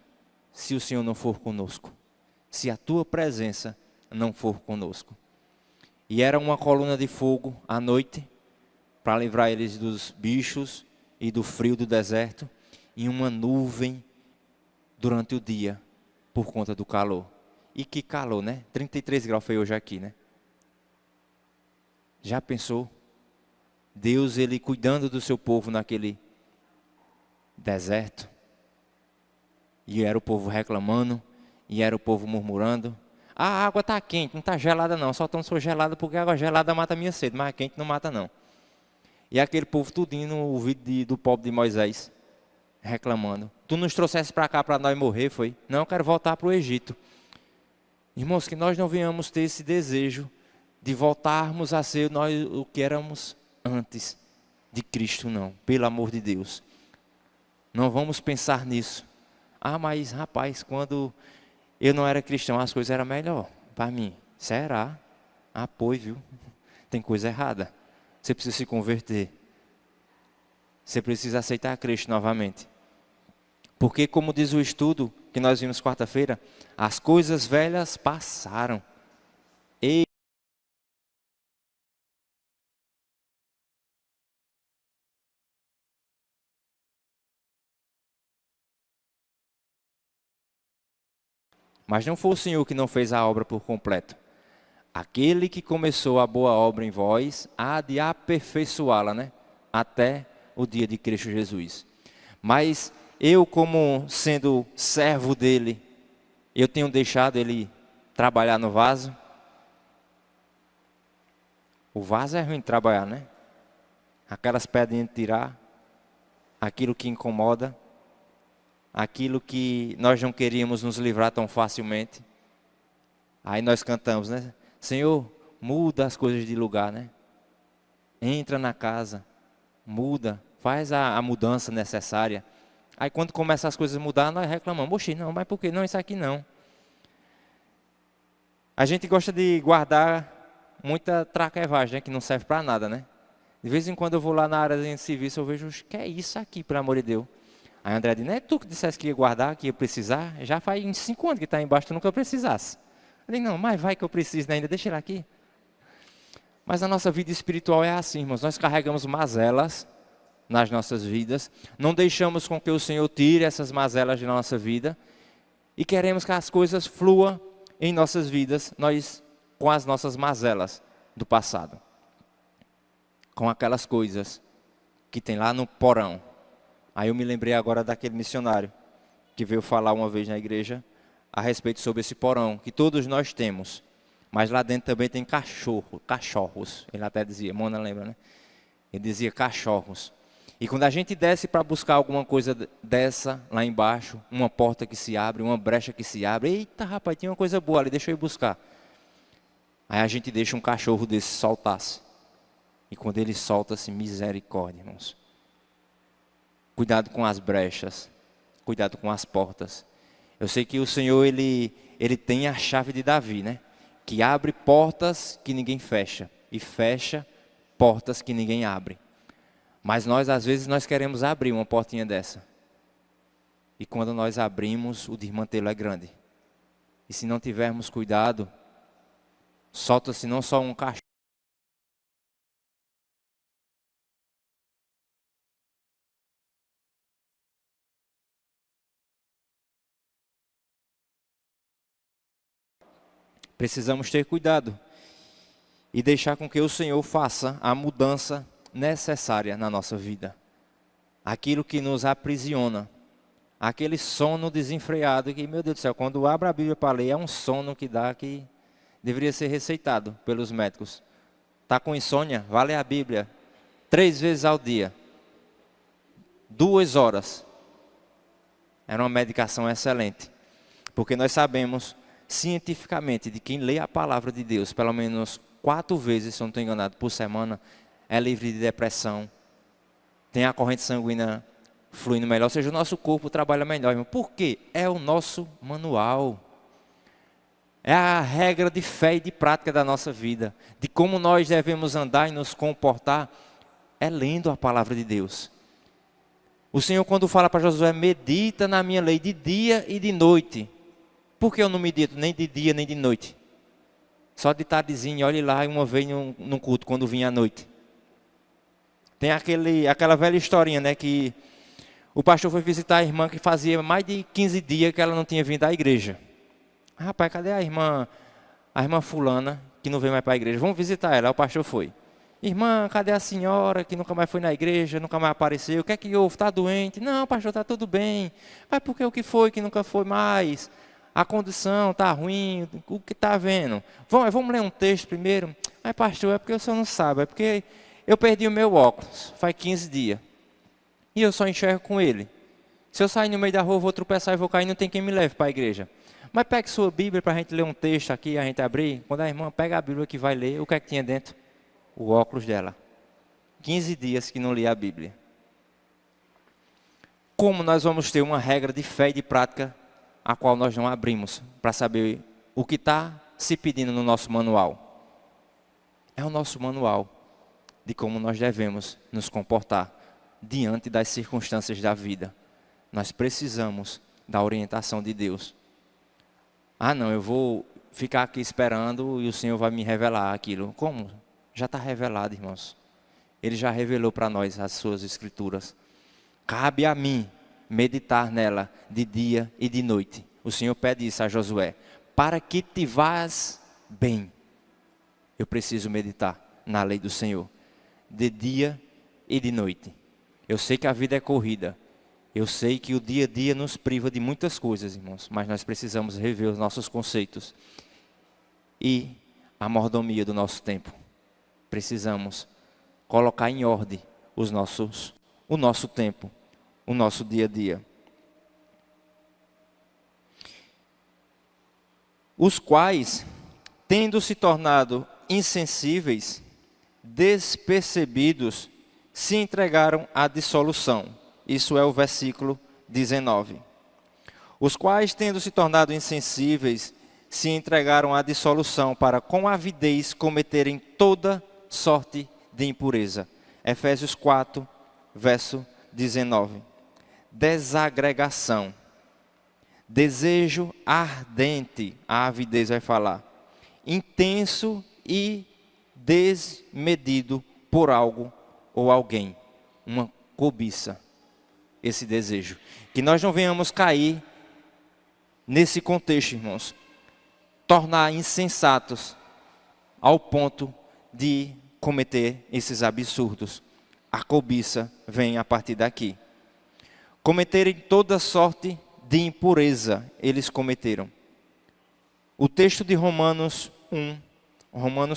se o Senhor não for conosco, se a tua presença não for conosco. E era uma coluna de fogo à noite, para livrar eles dos bichos e do frio do deserto, e uma nuvem durante o dia, por conta do calor. E que calor, né? 33 graus foi hoje aqui, né? Já pensou? Deus, Ele cuidando do seu povo naquele deserto. E era o povo reclamando, e era o povo murmurando. A água está quente, não está gelada não, só não sou gelada porque a água gelada mata a minha sede, mas a quente não mata não. E aquele povo tudinho no ouvido do pobre de Moisés, reclamando. Tu nos trouxeste para cá para nós morrer, foi? Não, eu quero voltar para o Egito. Irmãos, que nós não venhamos ter esse desejo de voltarmos a ser nós o que éramos antes de Cristo, não. Pelo amor de Deus. Não vamos pensar nisso. Ah, mas rapaz, quando eu não era cristão, as coisas eram melhor para mim. Será? Ah, pois, viu? Tem coisa errada. Você precisa se converter. Você precisa aceitar Cristo novamente. Porque, como diz o estudo que nós vimos quarta-feira, as coisas velhas passaram. Mas não foi o Senhor que não fez a obra por completo. Aquele que começou a boa obra em vós, há de aperfeiçoá-la, né? Até o dia de Cristo Jesus. Mas eu, como sendo servo dele, eu tenho deixado ele trabalhar no vaso. O vaso é ruim de trabalhar, né? Aquelas pedrinhas de tirar, aquilo que incomoda, aquilo que nós não queríamos nos livrar tão facilmente. Aí nós cantamos, né? Senhor, muda as coisas de lugar, né? Entra na casa, muda, faz a mudança necessária. Aí quando começa as coisas a mudar, nós reclamamos. Oxi, não, mas por que não? Isso aqui não. A gente gosta de guardar muita traquevagem, né? Que não serve para nada, né? De vez em quando eu vou lá na área de serviço, eu vejo, o que é isso aqui, pelo amor de Deus? Aí André diz, não é tu que disseste que ia guardar, que ia precisar? Já faz uns 5 anos que está embaixo, tu nunca precisasse. Eu digo, não, mas vai que eu preciso ainda, deixa ele aqui. Mas a nossa vida espiritual é assim, irmãos. Nós carregamos mazelas nas nossas vidas. Não deixamos com que o Senhor tire essas mazelas de nossa vida. E queremos que as coisas fluam em nossas vidas, nós com as nossas mazelas do passado. Com aquelas coisas que tem lá no porão. Aí eu me lembrei agora daquele missionário que veio falar uma vez na igreja a respeito sobre esse porão, que todos nós temos, mas lá dentro também tem cachorros, ele até dizia, Mona lembra, né? Ele dizia cachorros, e quando a gente desce para buscar alguma coisa dessa lá embaixo, uma porta que se abre, uma brecha que se abre, eita rapaz, tinha uma coisa boa ali, deixa eu ir buscar. Aí a gente deixa um cachorro desse soltar-se, e quando ele solta-se, misericórdia, irmãos. Cuidado com as brechas, cuidado com as portas. Eu sei que o Senhor, Ele tem a chave de Davi, né? Que abre portas que ninguém fecha. E fecha portas que ninguém abre. Mas nós, às vezes, nós queremos abrir uma portinha dessa. E quando nós abrimos, o desmantelo é grande. E se não tivermos cuidado, solta-se não só um cachorro. Precisamos ter cuidado e deixar com que o Senhor faça a mudança necessária na nossa vida. Aquilo que nos aprisiona, aquele sono desenfreado que, meu Deus do céu, quando abre a Bíblia para ler, é um sono que dá que deveria ser receitado pelos médicos. Está com insônia? Vai ler a Bíblia 3 vezes ao dia, 2 horas. Era uma medicação excelente, porque nós sabemos cientificamente de quem lê a palavra de Deus pelo menos 4 vezes, se eu não estou enganado, por semana, é livre de depressão, tem a corrente sanguínea fluindo melhor, ou seja, o nosso corpo trabalha melhor, irmão. Por quê? É o nosso manual. É a regra de fé e de prática da nossa vida, de como nós devemos andar e nos comportar, é lendo a palavra de Deus. O Senhor, quando fala para Josué, medita na minha lei de dia e de noite. Por que eu não medito nem de dia nem de noite? Só de tardezinha, olhe lá uma vez num culto, quando vinha à noite. Tem aquela velha historinha, né, que o pastor foi visitar a irmã que fazia mais de 15 dias que ela não tinha vindo à igreja. Rapaz, cadê a irmã fulana, que não veio mais para a igreja? Vamos visitar ela. Aí o pastor foi. Irmã, cadê a senhora que nunca mais foi na igreja, nunca mais apareceu? O que é que houve? Está doente? Não, pastor, está tudo bem. Mas por que o que foi que nunca foi mais? A condição está ruim, o que está vendo? Vamos ler um texto primeiro? Mas pastor, é porque o senhor não sabe, é porque eu perdi o meu óculos, faz 15 dias. E eu só enxergo com ele. Se eu sair no meio da rua, eu vou tropeçar e vou cair, não tem quem me leve para a igreja. Mas pegue sua Bíblia para a gente ler um texto aqui, a gente abrir. Quando a irmã pega a Bíblia que vai ler, o que é que tinha dentro? O óculos dela. 15 dias que não lia a Bíblia. Como nós vamos ter uma regra de fé e de prática, a qual nós não abrimos, para saber o que está se pedindo no nosso manual? É o nosso manual de como nós devemos nos comportar diante das circunstâncias da vida. Nós precisamos da orientação de Deus. Ah, não, eu vou ficar aqui esperando e o Senhor vai me revelar aquilo. Como? Já está revelado, irmãos. Ele já revelou para nós as suas escrituras. Cabe a mim meditar nela de dia e de noite. O Senhor pede isso a Josué. Para que te vás bem, eu preciso meditar na lei do Senhor. De dia e de noite. Eu sei que a vida é corrida. Eu sei que o dia a dia nos priva de muitas coisas, irmãos, mas nós precisamos rever os nossos conceitos e a mordomia do nosso tempo. Precisamos colocar em ordem o nosso tempo, o nosso dia a dia. Os quais, tendo se tornado insensíveis, despercebidos, se entregaram à dissolução. Isso é o versículo 19. Os quais, tendo se tornado insensíveis, se entregaram à dissolução para com avidez cometerem toda sorte de impureza. Efésios 4, verso 19. Desagregação. Desejo ardente, a avidez vai falar. Intenso e desmedido por algo ou alguém. Uma cobiça. Esse desejo. Que nós não venhamos cair nesse contexto, irmãos. Tornar insensatos ao ponto de cometer esses absurdos. A cobiça vem a partir daqui. Cometerem toda sorte de impureza, eles cometeram. O texto de Romanos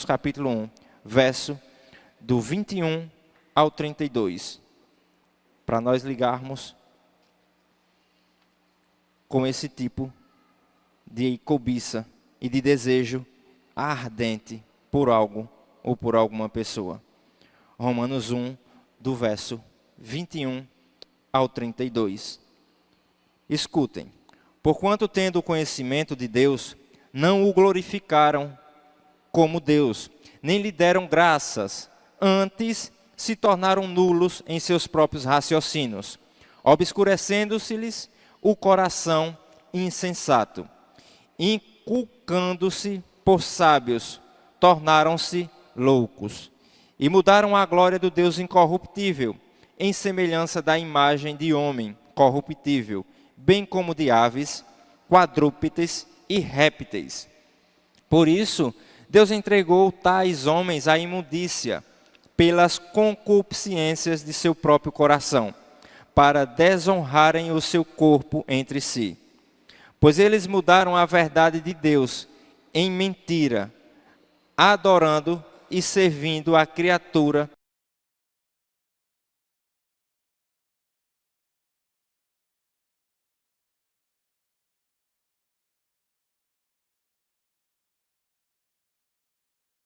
capítulo 1, verso do 21 ao 32. Para nós ligarmos com esse tipo de cobiça e de desejo ardente por algo ou por alguma pessoa. Romanos 1, do verso 21 ao 32. Escutem. Porquanto tendo o conhecimento de Deus, não o glorificaram como Deus, nem lhe deram graças, antes se tornaram nulos em seus próprios raciocínios, obscurecendo-se-lhes o coração insensato, inculcando-se por sábios, tornaram-se loucos, e mudaram a glória do Deus incorruptível, em semelhança da imagem de homem corruptível, bem como de aves, quadrúpedes e répteis. Por isso, Deus entregou tais homens à imundícia, pelas concupiscências de seu próprio coração, para desonrarem o seu corpo entre si. Pois eles mudaram a verdade de Deus em mentira, adorando e servindo a criatura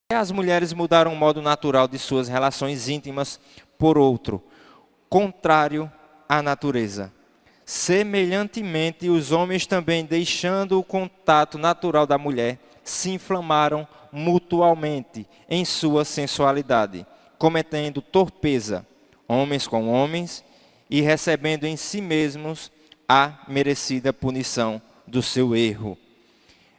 as mulheres mudaram o modo natural de suas relações íntimas por outro, contrário a natureza. Semelhantemente, os homens também, deixando o contato natural da mulher, se inflamaram mutualmente em sua sensualidade, cometendo torpeza, homens com homens, e recebendo em si mesmos a merecida punição do seu erro.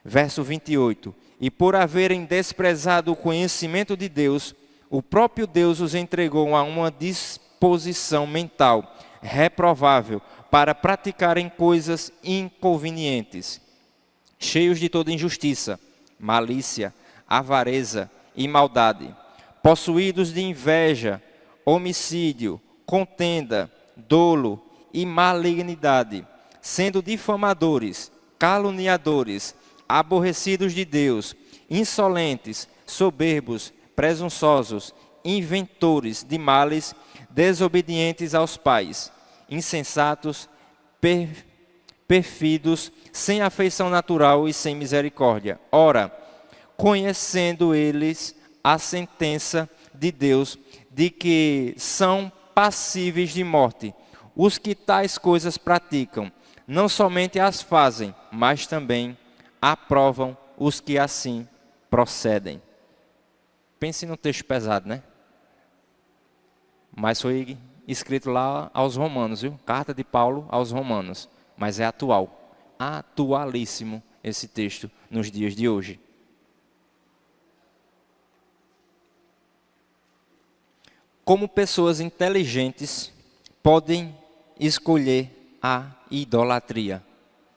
Verso 28. E por haverem desprezado o conhecimento de Deus, o próprio Deus os entregou a uma disposição mental reprovável para praticarem coisas inconvenientes, cheios de toda injustiça, malícia, avareza e maldade, possuídos de inveja, homicídio, contenda, dolo e malignidade, sendo difamadores, caluniadores, aborrecidos de Deus, insolentes, soberbos, presunçosos, inventores de males, desobedientes aos pais, insensatos, pérfidos, sem afeição natural e sem misericórdia. Ora, conhecendo eles a sentença de Deus, de que são passíveis de morte, os que tais coisas praticam, não somente as fazem, mas também aprovam os que assim procedem. Pense num texto pesado, né? Mas foi escrito lá aos Romanos, viu? Carta de Paulo aos Romanos. Mas é atual. Atualíssimo esse texto nos dias de hoje. Como pessoas inteligentes podem escolher a idolatria?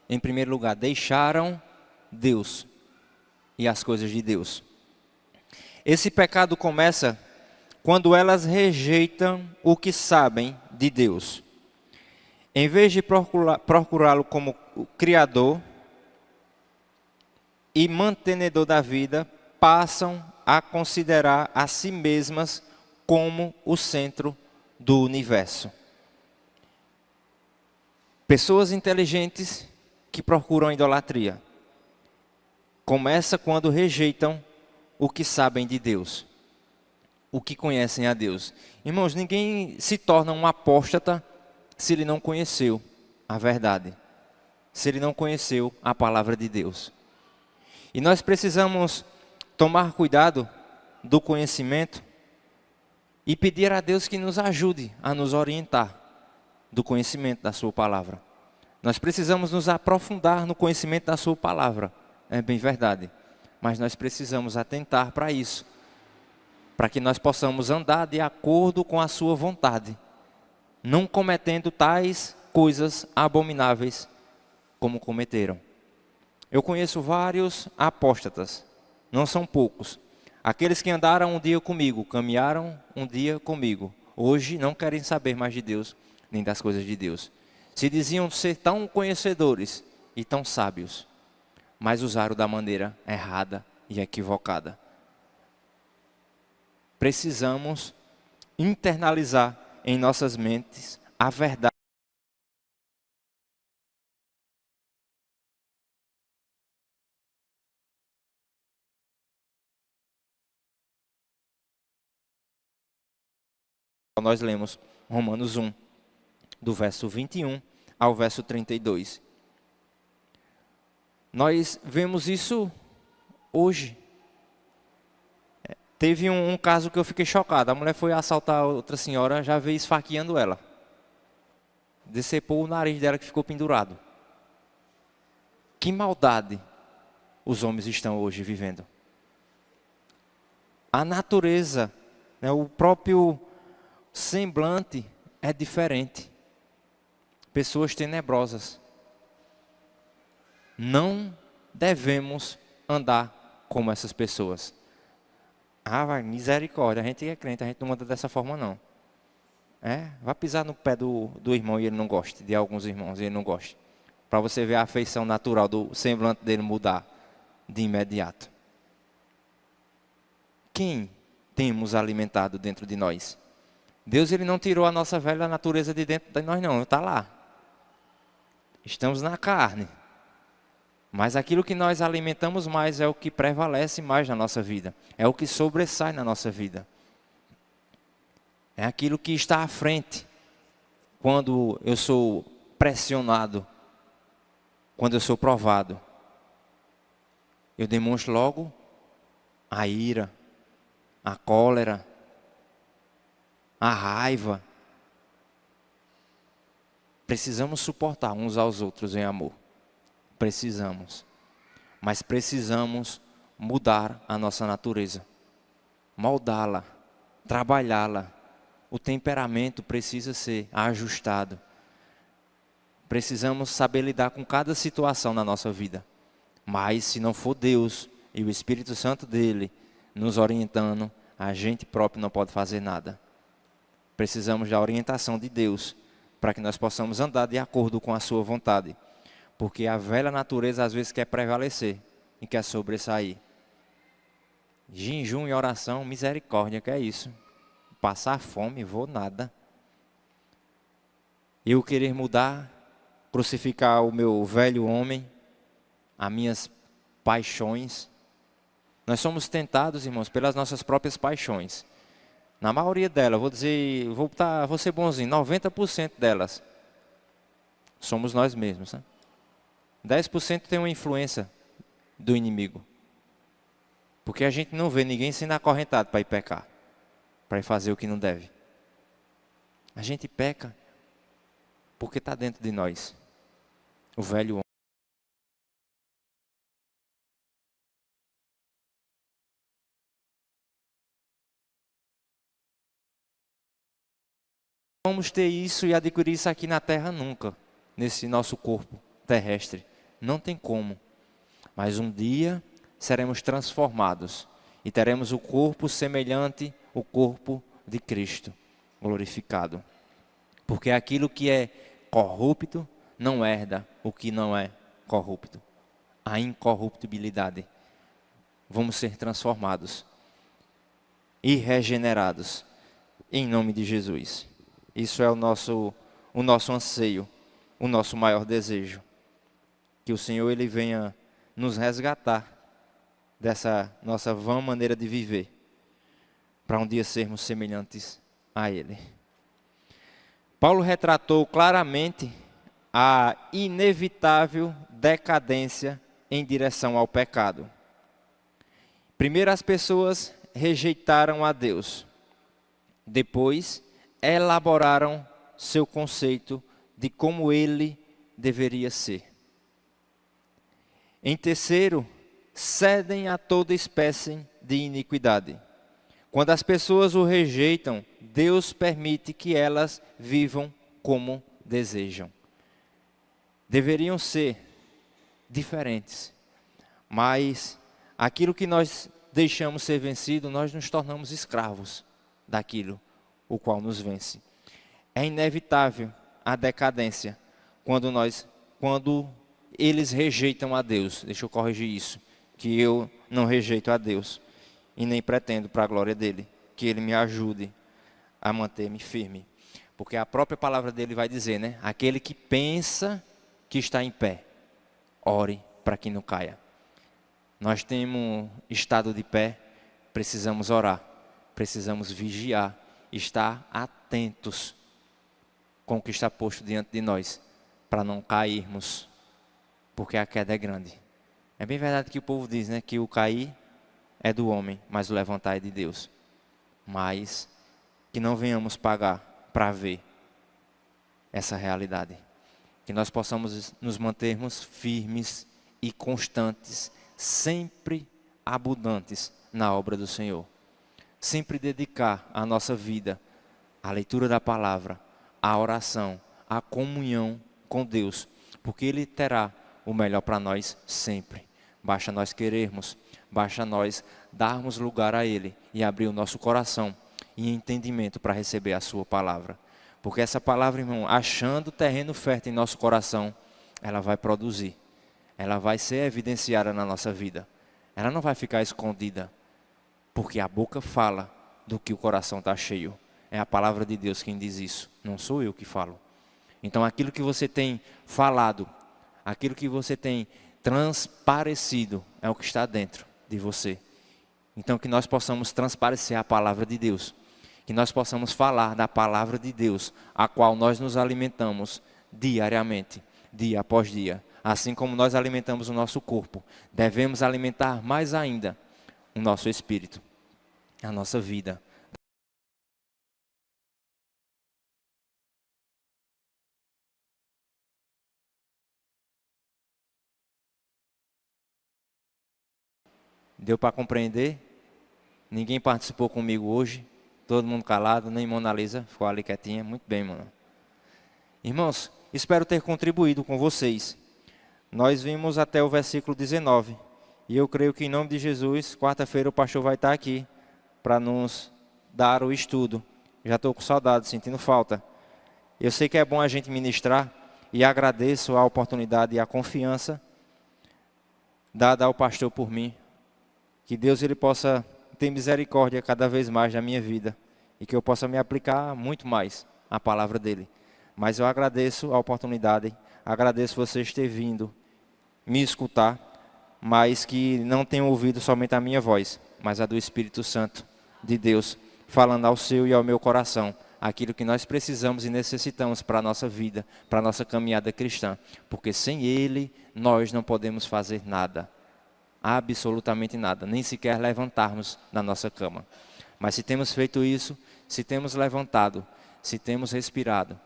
Em primeiro lugar, deixaram Deus e as coisas de Deus. Esse pecado começa quando elas rejeitam o que sabem de Deus. Em vez de procurá-lo como o Criador e mantenedor da vida, passam a considerar a si mesmas como o centro do universo. Pessoas inteligentes que procuram a idolatria. Começa quando rejeitam o que sabem de Deus, o que conhecem a Deus. Irmãos, ninguém se torna um apóstata se ele não conheceu a verdade, se ele não conheceu a palavra de Deus. E nós precisamos tomar cuidado do conhecimento e pedir a Deus que nos ajude a nos orientar do conhecimento da sua palavra. Nós precisamos nos aprofundar no conhecimento da sua palavra, é bem verdade. Mas nós precisamos atentar para isso, para que nós possamos andar de acordo com a sua vontade, não cometendo tais coisas abomináveis como cometeram. Eu conheço vários apóstatas, não são poucos. Aqueles que andaram um dia comigo, caminharam um dia comigo, hoje não querem saber mais de Deus, nem das coisas de Deus. Se diziam ser tão conhecedores e tão sábios, mas usaram da maneira errada e equivocada. Precisamos internalizar em nossas mentes a verdade. Nós lemos Romanos 1, do verso 21 ao verso 32. Nós vemos isso hoje. Teve um caso que eu fiquei chocado. A mulher foi assaltar outra senhora, já veio esfaqueando ela. Decepou o nariz dela que ficou pendurado. Que maldade os homens estão hoje vivendo. A natureza, né, o próprio semblante é diferente. Pessoas tenebrosas. Não devemos andar como essas pessoas. Ah, vai, misericórdia, a gente é crente, a gente não anda dessa forma não. Vai pisar no pé do irmão e ele não goste, de alguns irmãos e ele não goste. Para você ver a afeição natural do semblante dele mudar de imediato. Quem temos alimentado dentro de nós? Deus ele não tirou a nossa velha natureza de dentro de nós não, está lá. Estamos na carne. Mas aquilo que nós alimentamos mais é o que prevalece mais na nossa vida. É o que sobressai na nossa vida. É aquilo que está à frente. quando eu sou pressionado, quando eu sou provado, eu demonstro logo a ira, a cólera, a raiva. Precisamos suportar uns aos outros em amor. Precisamos. Mas precisamos mudar a nossa natureza, moldá-la, trabalhá-la. O temperamento precisa ser ajustado. Precisamos saber lidar com cada situação na nossa vida. Mas se não for Deus e o Espírito Santo dele nos orientando, a gente próprio não pode fazer nada. Precisamos da orientação de Deus para que nós possamos andar de acordo com a sua vontade. Porque a velha natureza às vezes quer prevalecer e quer sobressair. Jejum e oração, misericórdia, que é isso? Passar fome, vou nada. Eu querer mudar, crucificar o meu velho homem, as minhas paixões. Nós somos tentados, irmãos, pelas nossas próprias paixões. Na maioria delas, vou ser bonzinho, 90% delas somos nós mesmos, né? 10% tem uma influência do inimigo. Porque a gente não vê ninguém sendo acorrentado para ir pecar, para ir fazer o que não deve. A gente peca porque está dentro de nós o velho homem. Não vamos ter isso e adquirir isso aqui na terra nunca, nesse nosso corpo terrestre. Não tem como. Mas um dia seremos transformados e teremos o corpo semelhante ao corpo de Cristo, glorificado. Porque aquilo que é corrupto não herda o que não é corrupto. A incorruptibilidade. Vamos ser transformados e regenerados em nome de Jesus. Isso é o nosso anseio, o nosso maior desejo. Que o Senhor ele venha nos resgatar dessa nossa vã maneira de viver, para um dia sermos semelhantes a Ele. Paulo retratou claramente a inevitável decadência em direção ao pecado. Primeiro as pessoas rejeitaram a Deus, depois elaboraram seu conceito de como Ele deveria ser. Em terceiro, cedem a toda espécie de iniquidade. Quando as pessoas o rejeitam, Deus permite que elas vivam como desejam. Deveriam ser diferentes, mas aquilo que nós deixamos ser vencido, nós nos tornamos escravos daquilo o qual nos vence. É inevitável a decadência quando eles rejeitam a Deus. Deixa eu corrigir isso, que eu não rejeito a Deus e nem pretendo para a glória dele, que ele me ajude a manter-me firme. Porque a própria palavra dele vai dizer, né? Aquele que pensa que está em pé, ore para que não caia. Nós temos estado de pé, precisamos orar, precisamos vigiar, estar atentos com o que está posto diante de nós, para não cairmos, porque a queda é grande. É bem verdade que o povo diz, né, que o cair é do homem, mas o levantar é de Deus. Mas que não venhamos pagar para ver essa realidade. Que nós possamos nos mantermos firmes e constantes, sempre abundantes na obra do Senhor. Sempre dedicar a nossa vida à leitura da palavra, à oração, à comunhão com Deus, porque Ele terá o melhor para nós sempre. Basta nós querermos, basta nós darmos lugar a Ele e abrir o nosso coração e entendimento para receber a sua palavra. Porque essa palavra, irmão, achando terreno fértil em nosso coração, ela vai produzir, ela vai ser evidenciada na nossa vida. Ela não vai ficar escondida, porque a boca fala do que o coração está cheio. É a palavra de Deus quem diz isso, não sou eu que falo. Então aquilo que você tem falado, aquilo que você tem transparecido, é o que está dentro de você. Então que nós possamos transparecer a palavra de Deus. que nós possamos falar da palavra de Deus, a qual nós nos alimentamos diariamente, dia após dia. Assim como nós alimentamos o nosso corpo, devemos alimentar mais ainda o nosso espírito, a nossa vida. Deu para compreender? Ninguém participou comigo hoje, todo mundo calado, nem Mona Lisa ficou ali quietinha. Muito bem, mano. Irmãos, espero ter contribuído com vocês. Nós vimos até o versículo 19. E eu creio que em nome de Jesus, quarta-feira o pastor vai estar aqui para nos dar o estudo. Já estou com saudade, sentindo falta. Eu sei que é bom a gente ministrar e agradeço a oportunidade e a confiança dada ao pastor por mim. Que Deus ele possa ter misericórdia cada vez mais na minha vida e que eu possa me aplicar muito mais à palavra dele. Mas eu agradeço a oportunidade, agradeço vocês terem vindo me escutar, mas que não tenham ouvido somente a minha voz, mas a do Espírito Santo de Deus, falando ao seu e ao meu coração, aquilo que nós precisamos e necessitamos para a nossa vida, para a nossa caminhada cristã, porque sem Ele nós não podemos fazer nada, absolutamente nada, nem sequer levantarmos da nossa cama. Mas se temos feito isso, se temos levantado, se temos respirado,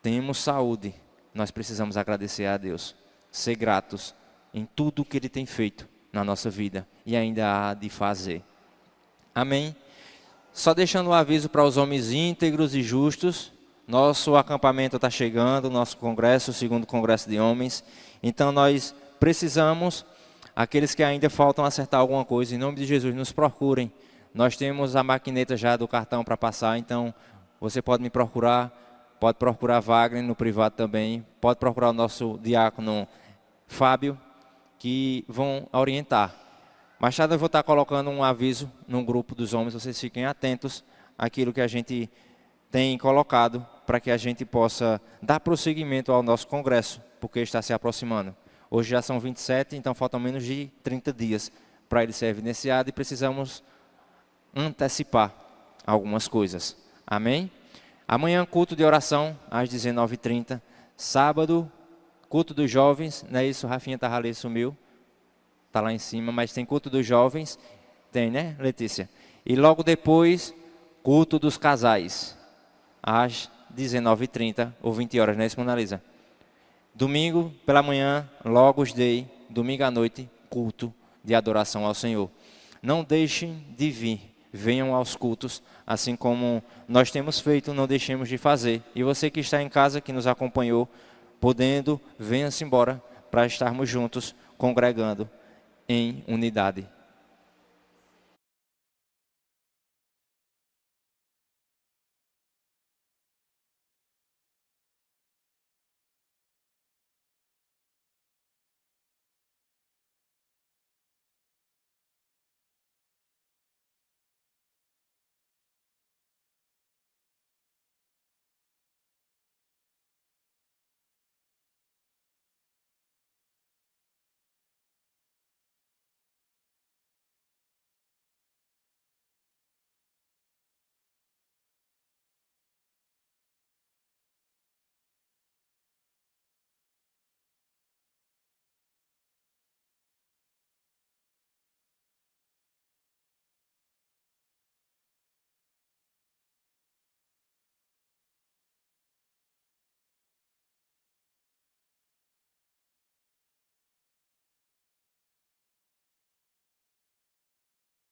temos saúde, nós precisamos agradecer a Deus, ser gratos em tudo o que Ele tem feito na nossa vida e ainda há de fazer. Amém? Só deixando um aviso para os homens íntegros e justos, nosso acampamento está chegando, nosso congresso, o segundo congresso de homens, então nós precisamos, aqueles que ainda faltam acertar alguma coisa, em nome de Jesus, nos procurem. Nós temos a maquineta já do cartão para passar, então você pode me procurar, pode procurar Wagner no privado também, pode procurar o nosso diácono Fábio, que vão orientar. Mais tarde eu vou estar colocando um aviso no grupo dos homens, vocês fiquem atentos àquilo que a gente tem colocado, para que a gente possa dar prosseguimento ao nosso congresso, porque está se aproximando. Hoje já são 27, então faltam menos de 30 dias para ele ser evidenciado e precisamos antecipar algumas coisas. Amém? Amanhã, culto de oração, às 19h30. Sábado, culto dos jovens. Não é isso? Rafinha Tarralê sumiu. Está lá em cima, mas tem culto dos jovens. Tem, né, Letícia? E logo depois, culto dos casais. Às 19h30 ou 20 horas, não é isso, Mona Lisa? Domingo pela manhã, Logos Day. Domingo à noite, culto de adoração ao Senhor. Não deixem de vir. Venham aos cultos, assim como nós temos feito, não deixemos de fazer. E você que está em casa, que nos acompanhou, podendo, venha-se embora para estarmos juntos, congregando em unidade